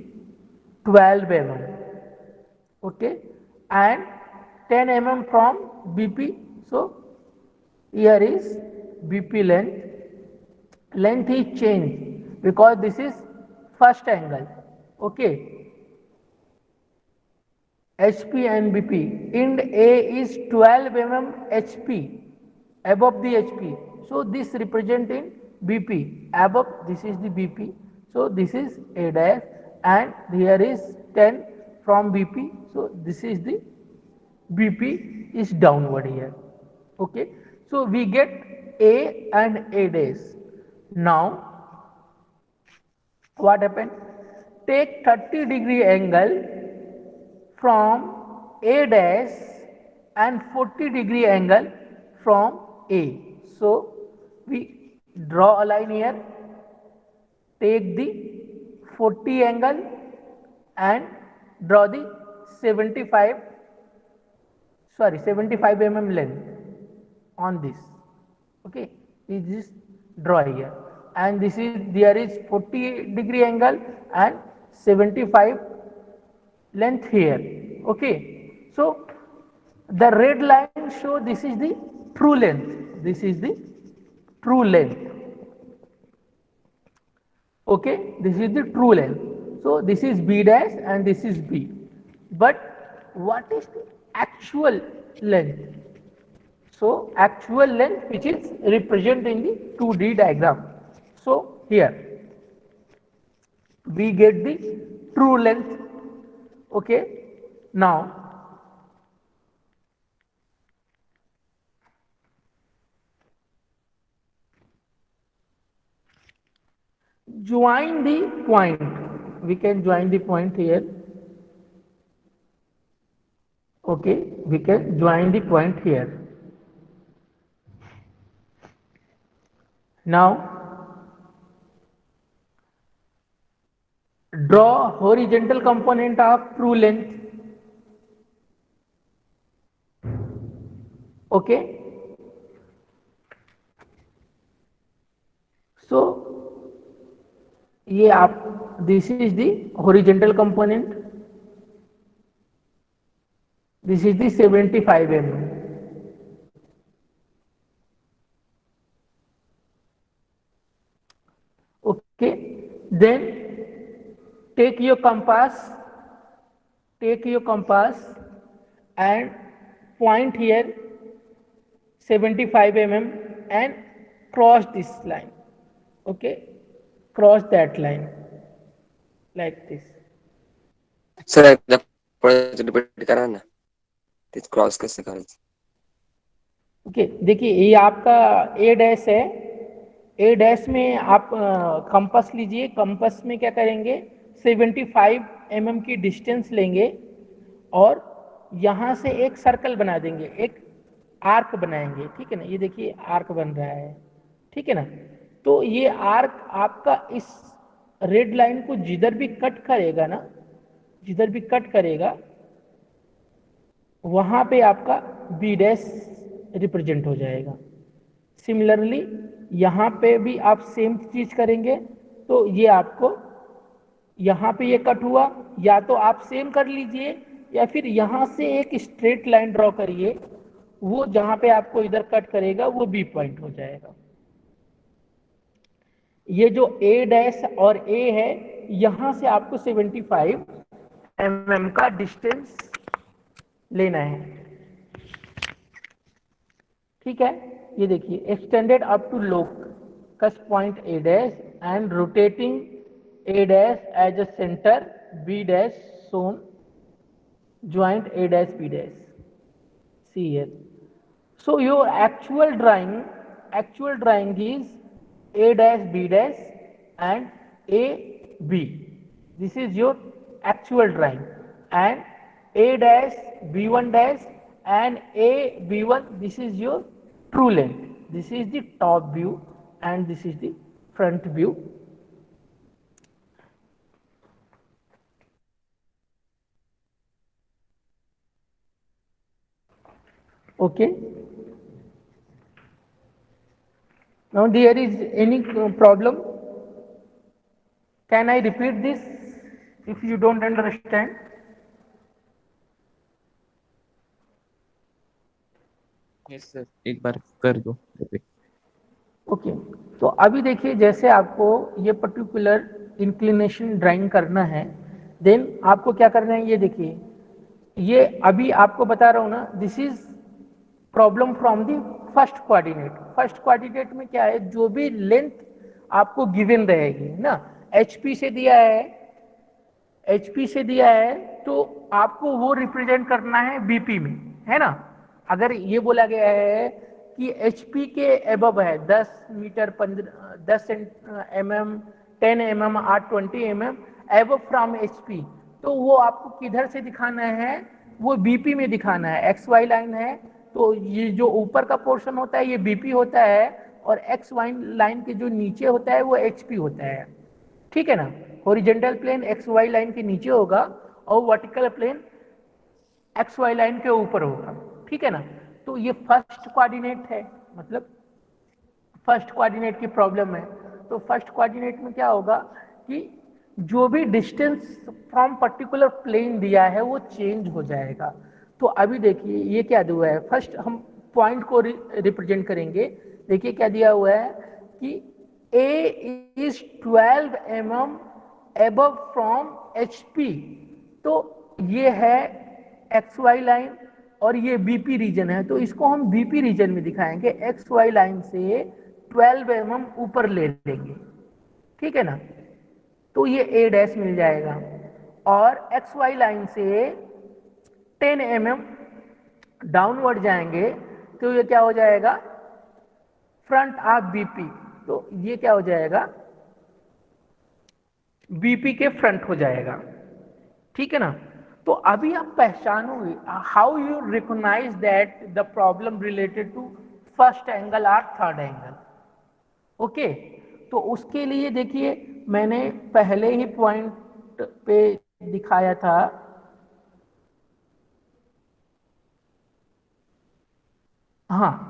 12 mm. Okay. And 10 mm from BP. So here is BP length. Length is changed because this is first angle. Okay. HP and BP. End A is 12 mm HP above the HP. So this represent in BP. Above, this is the BP. So this is A dash and here is 10 from BP. So this is the BP is downward here. Okay. So we get A and A dash. Now what happened? Take 30° angle from A dash and 40-degree angle from A. So we draw a line here, take the 40 angle and draw the 75 length on this. Okay, we just draw here, and this is, there is 40-degree angle and 75 length here. Okay, so the red line show this is the true length, this is the true length. Okay, this is the true length. So this is B dash and this is B, but what is the actual length? So actual length which is represented in the 2D diagram. So here we get the true length. Okay, now join the point. We can join the point here. Okay, we can join the point here. Now draw horizontal component of true length. Okay, so ये आप, this is the horizontal component, this is the 75 mm. Okay, then take your compass and point here 75 mm and cross this line. Okay, cross that line like this. Sir एकदा परत repeat करा ना, ते cross कसं करायचं? Okay, देखिए ये आपका ए डैश है, ए डैश में आप कंपास लीजिए, कंपास में क्या करेंगे 75 mm की डिस्टेंस लेंगे और यहाँ से एक सर्कल बना देंगे, एक आर्क बनाएंगे, ठीक है ना, ये देखिए आर्क बन रहा है, ठीक है ना। तो ये आर्क आपका इस रेड लाइन को जिधर भी कट करेगा ना, जिधर भी कट करेगा वहां पे आपका बी डैश रिप्रेजेंट हो जाएगा। सिमिलरली यहाँ पे भी आप सेम चीज करेंगे, तो ये आपको यहाँ पे ये कट हुआ, या तो आप सेम कर लीजिए या फिर यहाँ से एक स्ट्रेट लाइन ड्रॉ करिए, वो जहां पे आपको इधर कट करेगा वो बी पॉइंट हो जाएगा। ये जो ए डैश और ए है, यहां से आपको 75 mm का डिस्टेंस लेना है, ठीक है। ये देखिए extended up to locus point A dash and rotating A dash as a centre B dash सोन joint a dash b dash. See here. So your actual drawing is a dash b dash and a b. This is your actual drawing, and a dash b1 dash and a b1. This is your true length. This is the top view and this is the front view. Okay. Now there is any problem? Can I repeat this if you don't understand? Yes sir, एक बार कर दो। Okay, तो अभी देखिए जैसे आपको ये particular inclination drawing करना है, देन आपको क्या करना है, ये देखिए, ये अभी आपको बता रहा हूँ ना, this is problem from the first coordinate. First coordinate में क्या है, जो भी लेंथ आपको गिवन रहेगी ना, एचपी से दिया है, तो आपको वो रिप्रेजेंट करना है बीपी में, है ना। अगर ये बोला गया है कि एचपी के एबव है 10 मीटर 10 mm 10 mm और 20 mm एबव फ्रॉम एचपी, तो वो आपको किधर से दिखाना है, वो बीपी में दिखाना है। एक्स वाई लाइन है तो ये जो ऊपर का पोर्शन होता है ये बीपी होता है, और एक्स वाई लाइन के जो नीचे होता है वो एचपी होता है। ठीक है ना, horizontal plane X Y line के नीचे होगा और vertical plane X Y line के ऊपर होगा। ठीक है ना, तो ये फर्स्ट कोऑर्डिनेट है, मतलब फर्स्ट कोऑर्डिनेट की प्रॉब्लम है। तो फर्स्ट कोऑर्डिनेट में क्या होगा कि जो भी डिस्टेंस फ्रॉम पर्टिकुलर प्लेन दिया है वो चेंज हो जाएगा। तो अभी देखिए ये क्या दिया है, फर्स्ट हम पॉइंट को रिप्रेजेंट करेंगे। देखिए क्या दिया हुआ है कि A is 12 mm above from HP। तो ये है एक्स वाई लाइन और ये बीपी रीजन है, तो इसको हम बीपी रीजन में दिखाएंगे। एक्स वाई लाइन से 12 mm ऊपर ले लेंगे। ठीक है ना, तो ये A डैश मिल जाएगा, और एक्स वाई लाइन से 10 mm डाउनवर्ड जाएंगे तो ये क्या हो जाएगा, फ्रंट ऑफ बीपी। तो ये क्या हो जाएगा, बीपी के फ्रंट हो जाएगा। ठीक है ना, तो अभी आप पहचानोगे how you recognise that the problem related to first angle और थर्ड एंगल। ओके, तो उसके लिए देखिए मैंने पहले ही पॉइंट पे दिखाया था। हाँ,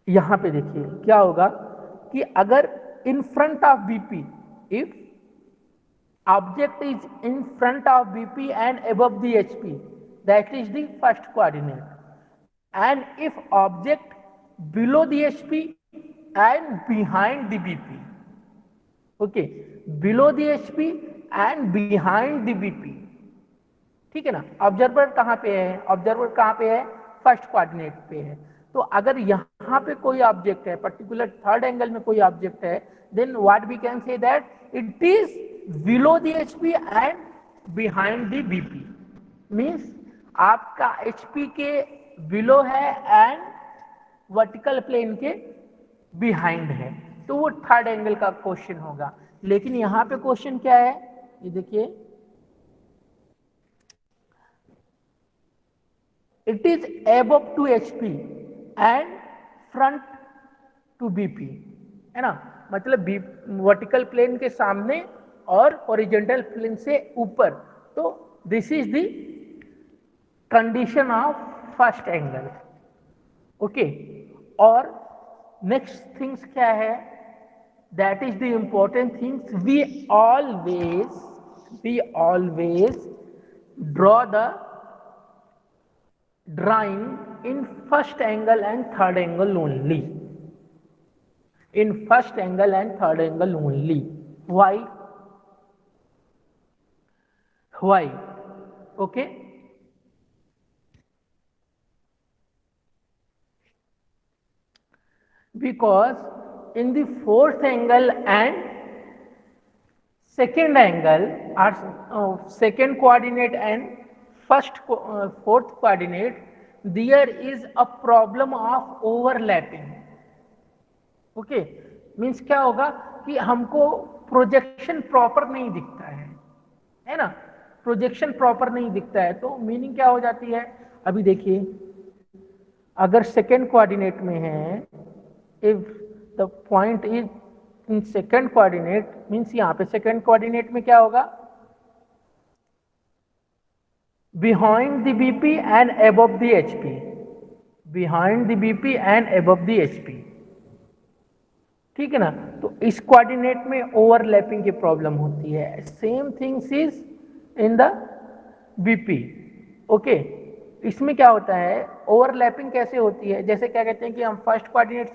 यहां पे देखिए क्या होगा कि अगर in front of BP, if object is in front of BP and above the HP, that is the first coordinate, and if object below the HP and behind the BP, okay, below the HP and behind the BP। ठीक है ना, observer कहाँ पे है, observer कहाँ पे है, first coordinate पे है। तो अगर यहाँ पे कोई ऑब्जेक्ट है, पर्टिकुलर थर्ड एंगल में कोई ऑब्जेक्ट है, then what we can say that it is below the HP and behind the BP. Means आपका एचपी के बिलो है एंड वर्टिकल प्लेन के बिहाइंड है, तो वो थर्ड एंगल का क्वेश्चन होगा। लेकिन यहां पे क्वेश्चन क्या है, ये देखिए, it is above to HP and front to BP, है ना, मतलब वर्टिकल प्लेन के सामने और हॉरिजॉन्टल प्लेन से ऊपर। तो this is the condition of first angle. Okay, और नेक्स्ट थिंग्स क्या है, that is the important things, we always draw the drawing in first angle and third angle only, in first angle and third angle only. Why? Okay, because in the fourth angle and second angle or second coordinate and fourth coordinate, there is a problem of overlapping। Okay, means क्या होगा कि हमको projection proper नहीं दिखता है ना, projection proper नहीं दिखता है। तो मीनिंग क्या हो जाती है, अभी देखिए अगर सेकेंड कोऑर्डिनेट में है, if the point is in second coordinate, means यहाँ पे second coordinate में क्या होगा, behind the BP and above the HP, behind the BP and above the HP। ठीक है ना, तो इस कोऑर्डिनेट में ओवरलैपिंग की प्रॉब्लम होती है। Same things is in the BP. Okay, इसमें क्या होता है, ओवरलैपिंग कैसे होती है, जैसे क्या कहते हैं कि हम first coordinate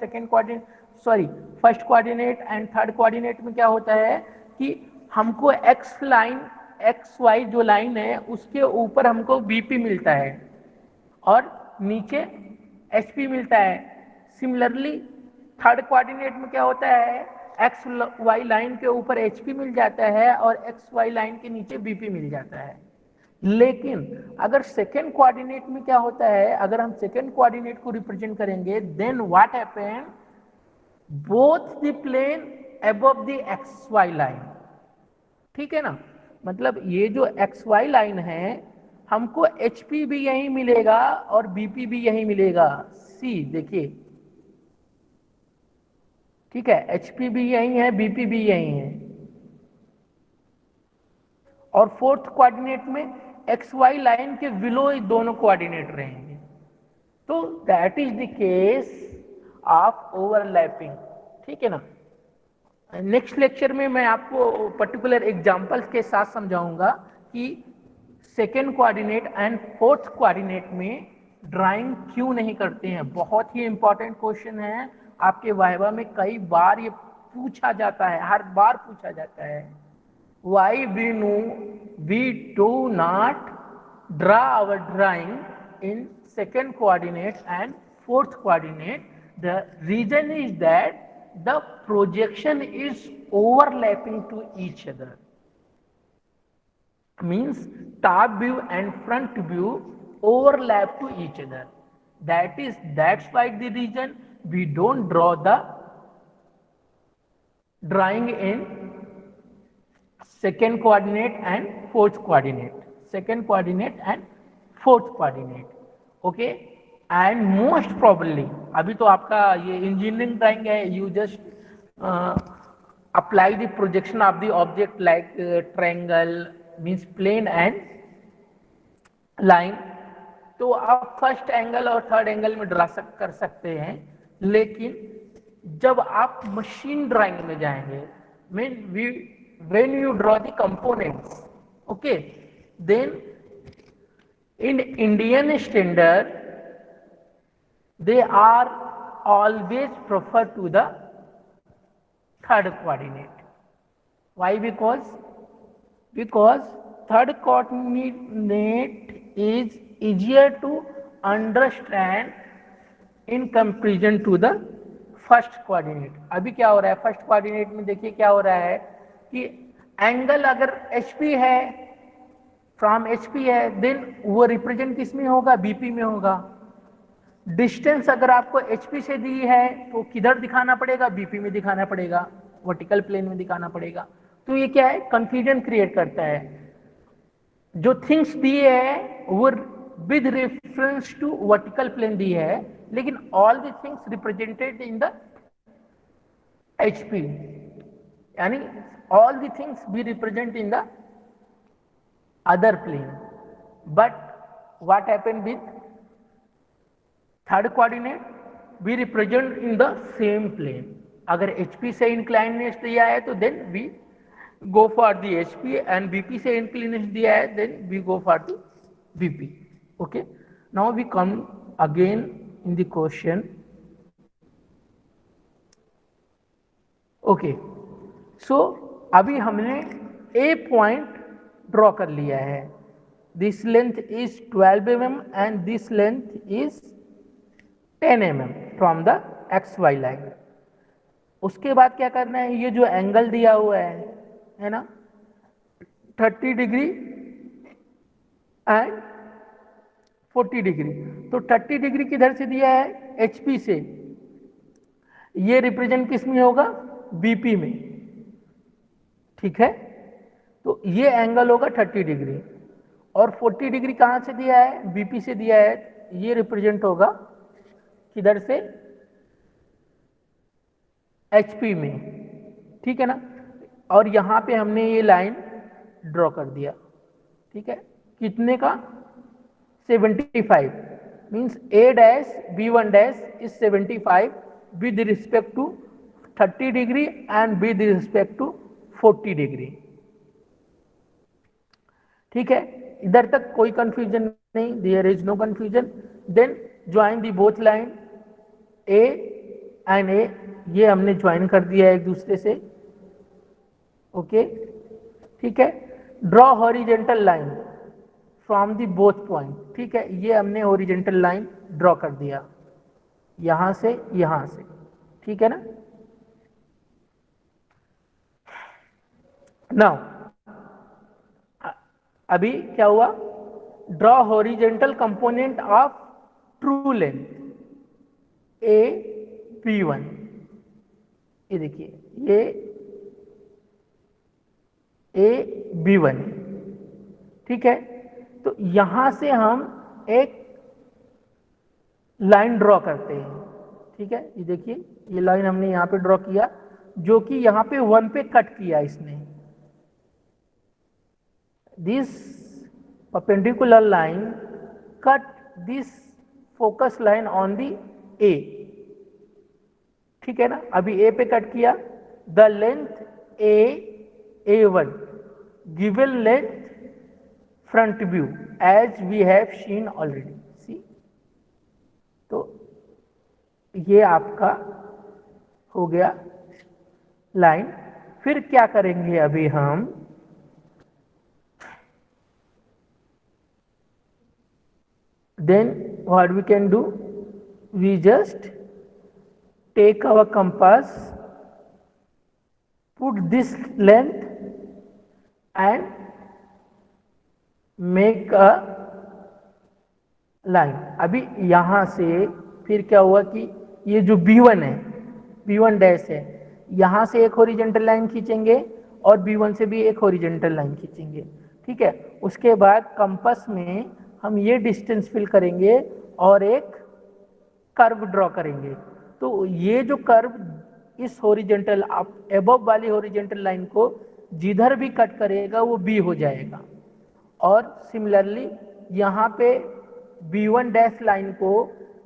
first coordinate and third coordinate में क्या होता है कि हमको एक्स लाइन, एक्स वाई जो लाइन है उसके ऊपर हमको बीपी मिलता है और नीचे एचपी मिलता है। सिमिलरली थर्ड कोऑर्डिनेट में क्या होता है, एक्स वाई लाइन के ऊपर एचपी मिल जाता है और एक्स वाई लाइन के नीचे बीपी मिल जाता है। लेकिन अगर सेकेंड कोऑर्डिनेट में क्या होता है, अगर हम सेकेंड कोऑर्डिनेट को रिप्रेजेंट करेंगे, then what happen, both the plane above the X Y line, ठीक है ना। मतलब ये जो एक्स वाई लाइन है, हमको एच पी भी यही मिलेगा और बीपी भी यही मिलेगा। सी देखिए, ठीक है, एच पी भी यही है, बीपी भी यही है, और फोर्थ कोऑर्डिनेट में एक्स वाई लाइन के बिलो दोनों कोऑर्डिनेट रहेंगे। तो that is the case of overlapping. ठीक है ना। नेक्स्ट लेक्चर में मैं आपको पर्टिकुलर एग्जांपल्स के साथ समझाऊंगा कि second coordinate and fourth coordinate में ड्राइंग क्यों नहीं करते हैं। बहुत ही इंपॉर्टेंट क्वेश्चन है, आपके वाइवा में कई बार ये पूछा जाता है, हर बार पूछा जाता है। Why we do not draw our drawing in second coordinate and fourth coordinate? The reason is that the projection is overlapping to each other. Means top view and front view overlap to each other. That's why the reason we don't draw the drawing in second coordinate and fourth coordinate, second coordinate and fourth coordinate. Okay, and most probably अभी तो आपका ये engineering drawing है, you just apply the projection of the object like triangle means plane and line. तो आप first angle और third angle में draw कर सकते हैं, लेकिन जब आप मशीन ड्राइंग में जाएंगे, when you draw the components, okay, then in Indian standard they are always prefer to the third coordinate. Why? Because third coordinate is easier to understand in comparison to the first coordinate. अभी क्या हो रहा है first coordinate में, देखिए क्या हो रहा है कि एंगल अगर HP है, फ्रॉम HP है, देन वो रिप्रेजेंट किस में होगा, BP में होगा। डिस्टेंस अगर आपको HP से दी है तो किधर दिखाना पड़ेगा, BP में दिखाना पड़ेगा, वर्टिकल प्लेन में दिखाना पड़ेगा। तो ये क्या है, कंफ्यूजन क्रिएट करता है। जो थिंग्स दिए है वो with reference to vertical plane दी है, लेकिन all the things represented in the HP, यानी all the things we represent in the other plane. But what happened with third coordinate? We represent in the same plane. अगर HP से inclination दिया है तो then we go for the HP, and BP से inclination दिया है then we go for the BP. Okay. Now we come again in the question. Okay. So अभी हमने A पॉइंट ड्रॉ कर लिया है। This length is 12 mm and this length is 10 mm from the XY line. उसके बाद क्या करना है, ये जो एंगल दिया हुआ है ना, 30 डिग्री एंड 40 डिग्री। तो 30 डिग्री किधर से दिया है, HP से। ये रिप्रेजेंट किस में होगा, BP में। ठीक है, तो ये एंगल होगा 30 डिग्री, और 40 डिग्री कहां से दिया है, BP से दिया है। ये रिप्रेजेंट होगा किधर से, HP में। ठीक है ना, और यहां पे हमने ये लाइन ड्रॉ कर दिया। ठीक है, कितने का, 75 means A dash B1 dash is 75 with respect to 30 degree and with respect to 40 degree. ठीक है, इधर तक कोई कंफ्यूजन नहीं, there is no confusion. Then join the both line A and A, ये हमने ज्वाइन कर दिया एक दूसरे से। ओके, ठीक है। Draw horizontal line from the both point. ठीक है, ये हमने हॉरिजेंटल लाइन ड्रॉ कर दिया यहां से यहां से। ठीक है ना। नाउ अभी क्या हुआ, draw horizontal component of true length A B1। ये देखिए, ये ए बी वन, ठीक है। तो यहां से हम एक लाइन ड्रॉ करते हैं, ठीक है। ये देखिए, ये लाइन हमने यहां पे ड्रॉ किया, जो कि यहां पे 1 पे कट किया इसने। This perpendicular line cut this focus line on the A, ठीक है ना। अभी A पे कट किया, the length A1 given length front view as we have seen already, see. तो ये आपका हो गया लाइन। फिर क्या करेंगे अभी हम, then what we can do, we just take our compass, put this length and make a line। अभी यहां से फिर क्या हुआ कि ये जो B1 है, B1 डैश है, यहां से एक हॉरिजेंटल लाइन खींचेंगे और B1 से भी एक हॉरिजेंटल लाइन खींचेंगे, ठीक है। उसके बाद कंपास में हम ये डिस्टेंस फिल करेंगे और एक कर्व ड्रॉ करेंगे। तो ये जो कर्व इस हॉरिजेंटल एबव वाली हॉरिजेंटल लाइन को जिधर भी कट करेगा वो बी हो जाएगा। और सिमिलरली यहाँ पे B1 डैश लाइन को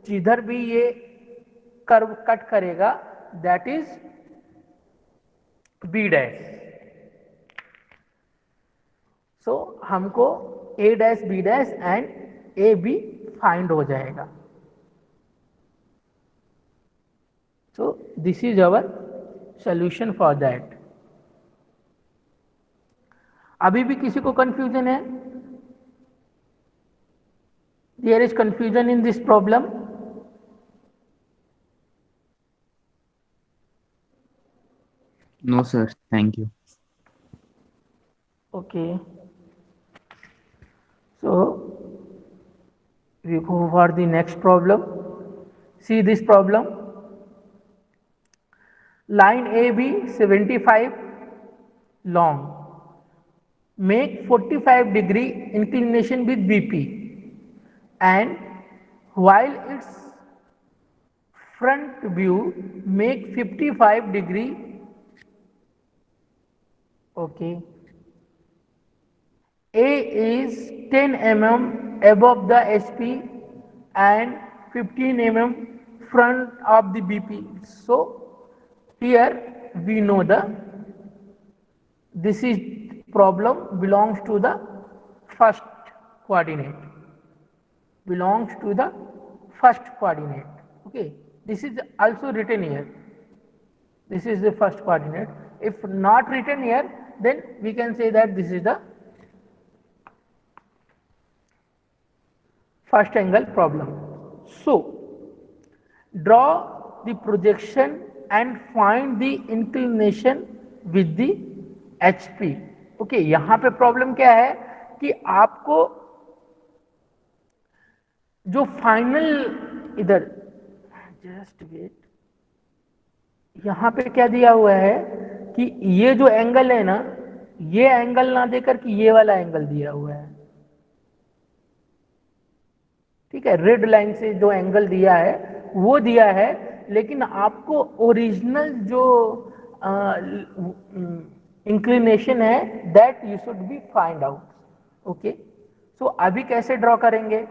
जिधर भी ये कर्व कट करेगा that is B dash. So हमको A dash B dash and A B find हो जाएगा। So this is our solution for that। अभी भी किसी को कंफ्यूजन है? There is confusion in this problem? No, sir. Thank you. Okay. So we go for the next problem. See this problem. Line AB 75 long. Make 45-degree inclination with BP, and while its front view make 55-degree, okay. A is 10 mm above the SP and 15 mm front of the BP. So here we know this is problem belongs to the first coordinate, belongs to the first coordinate, okay. This is also written here, this is the first coordinate. If not written here, then we can say that this is the first angle problem. So draw the projection and find the inclination with the HP, okay. यहां पे problem क्या है कि आपको जो final इधर, just wait, यहां पे क्या दिया हुआ है कि ये जो एंगल है ना, ये एंगल ना देकर कि ये वाला एंगल दिया हुआ है, ठीक है। रेड लाइन से जो एंगल दिया है वो दिया है, लेकिन आपको ओरिजिनल जो इंक्लिनेशन है that you should be find out, okay. So अभी कैसे ड्रॉ करेंगे?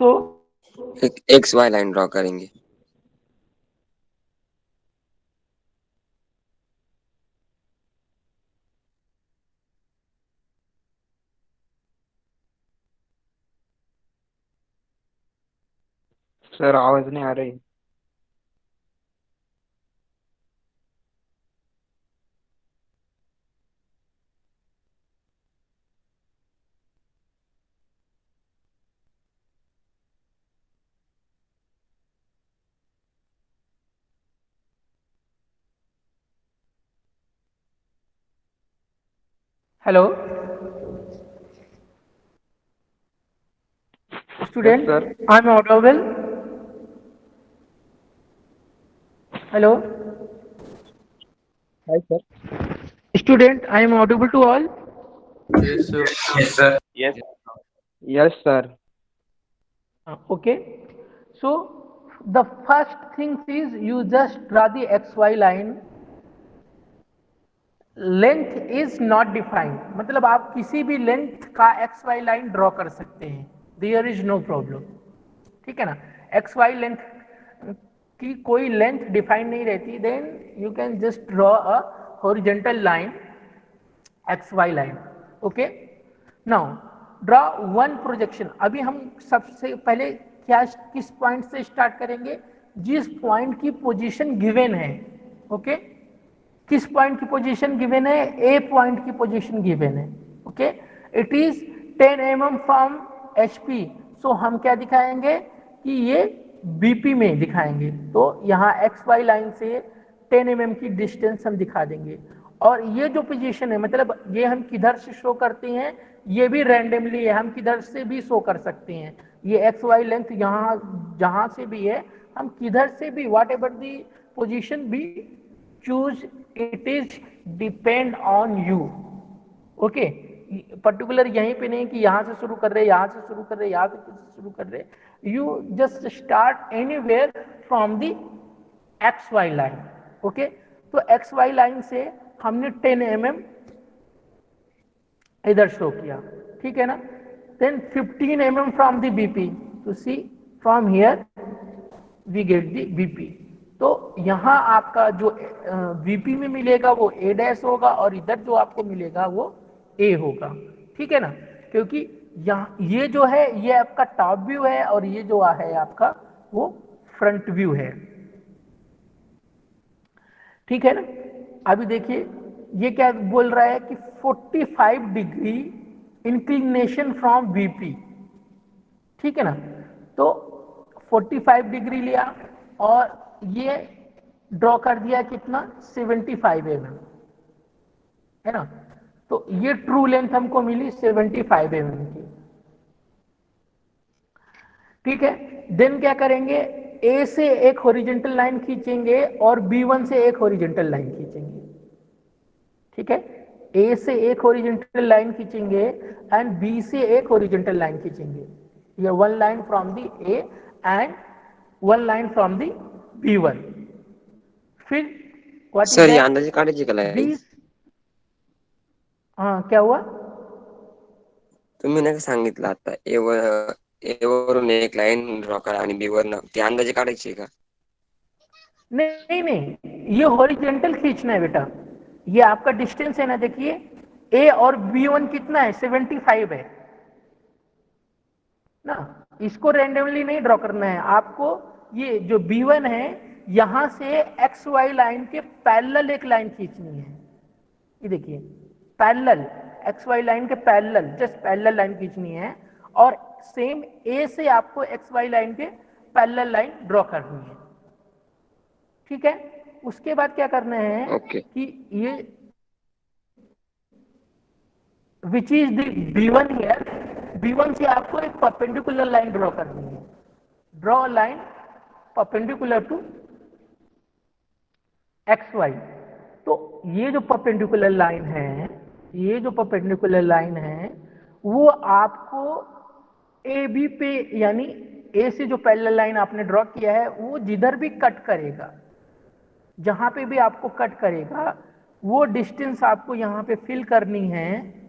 सो एक XY लाइन ड्रॉ करेंगे। सर आवाज नहीं आ रही। Hello Yes, student, sir. I am audible? Hello Hi, sir. Student, I am audible to all? Yes, sir. Yes, sir. Yes. Yes, sir. Okay, so the first thing is you just draw the xy line. Length is not defined, मतलब आप किसी भी length का x Y line draw कर सकते हैं, there is no problem. ठीक है ना, एक्स वाई लेंथ की कोई लेंथ डिफाइन नहीं रहती, then you can just draw a horizontal line, X Y line. Okay, now draw one projection. अभी हम सबसे पहले क्या किस पॉइंट से स्टार्ट करेंगे? जिस पॉइंट की पोजीशन गिवन है। ओके, किस पॉइंट की पोजीशन गिवन है? ए पॉइंट की पोजीशन गिवन है। Okay, it is 10 mm from HP। सो हम क्या दिखाएंगे कि ये BP में दिखाएंगे, तो यहाँ XY लाइन से 10 mm की डिस्टेंस हम दिखा देंगे। और ये जो पोजीशन है, मतलब ये हम किधर से शो करते हैं, ये भी रैंडमली है, हम किधर से भी शो कर सकते हैं। ये XY लेंथ यहाँ जहाँ से भी है, हम किधर से भी, वॉट एवर दी पोजिशन भी choose, it is depend on you। Okay, particular यहीं पे नहीं कि यहां से शुरू कर रहे, यहां से शुरू कर रहे, यहां से शुरू कर रहे, you just start anywhere from the X Y line. Okay, तो एक्स वाई लाइन से हमने 10 mm इधर शो किया, ठीक है ना। Then 15 mm from the BP, to see from here we get the BP. तो यहाँ आपका जो वीपी में मिलेगा वो ए डैश होगा, और इधर जो आपको मिलेगा वो ए होगा। ठीक है ना, क्योंकि यहाँ ये जो है ये आपका टॉप व्यू है, और ये जो है आपका वो फ्रंट व्यू है। ठीक है ना, अभी देखिए ये क्या बोल रहा है कि 45 डिग्री इंक्लिनेशन फ्रॉम वीपी। ठीक है ना, तो 45 डिग्री लिया और ये ड्रॉ कर दिया कितना, 75 mm, है ना। तो ये ट्रू लेंथ हमको मिली 75 mm की। ठीक है, देन क्या करेंगे, ए से एक हॉरिजेंटल लाइन खींचेंगे और B1 से एक हॉरिजेंटल लाइन खींचेंगे। ठीक है, ए से एक हॉरिजेंटल लाइन खींचेंगे एंड बी से एक हॉरिजेंटल लाइन खींचेंगे। ये one line from the A and one line from the B1। फिर what is sir he that, अंदाजे काढायची का लाईन? 20। हाँ, क्या हुआ? तुम्ही नाही का सांगितलं आता ए वरून एक लाईन ड्रॉ करा आणि बी वरनं ती अंदाजे काढायची आहे का? नहीं नहीं, ये हॉरिजेंटल खींचना है बेटा। ये आपका डिस्टेंस है ना, देखिए ए और B1 कितना है, 75 है ना। इसको रेंडमली नहीं ड्रॉ करना है आपको। ये जो B1 है, यहां से एक्स वाई लाइन के पैरेलल एक लाइन खींचनी है। ये देखिए पैरेलल, एक्स वाई लाइन के पैरेलल, जस्ट पैरेलल लाइन खींचनी है। और सेम ए से आपको एक्स वाई लाइन के पैरेलल लाइन ड्रॉ करनी है। ठीक है, उसके बाद क्या करना है ओके। कि ये which is the B1 here, B1 से आपको एक परपेंडिकुलर लाइन ड्रॉ करनी है। Draw line perpendicular to X Y. तो ये जो परपेंडिकुलर लाइन है, ये जो परपेंडिकुलर लाइन है, वो आपको ए बी पे, यानी ए से जो पैरेलल लाइन आपने ड्रॉ किया है, वो जिधर भी कट करेगा, जहां पे भी आपको कट करेगा, वो डिस्टेंस आपको यहां पे फिल करनी है।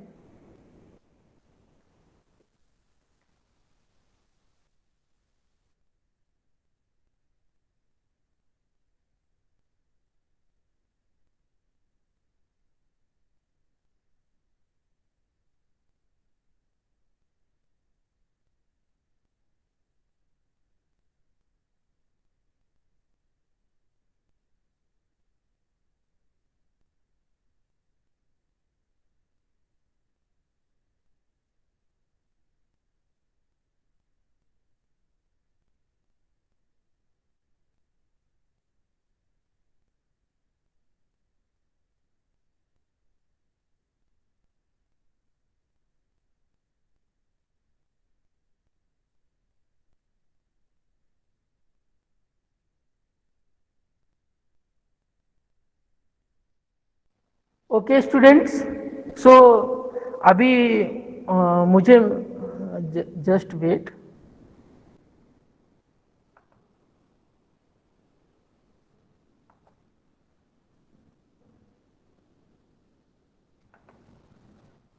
ओके स्टूडेंट्स, सो अभी मुझे जस्ट वेट,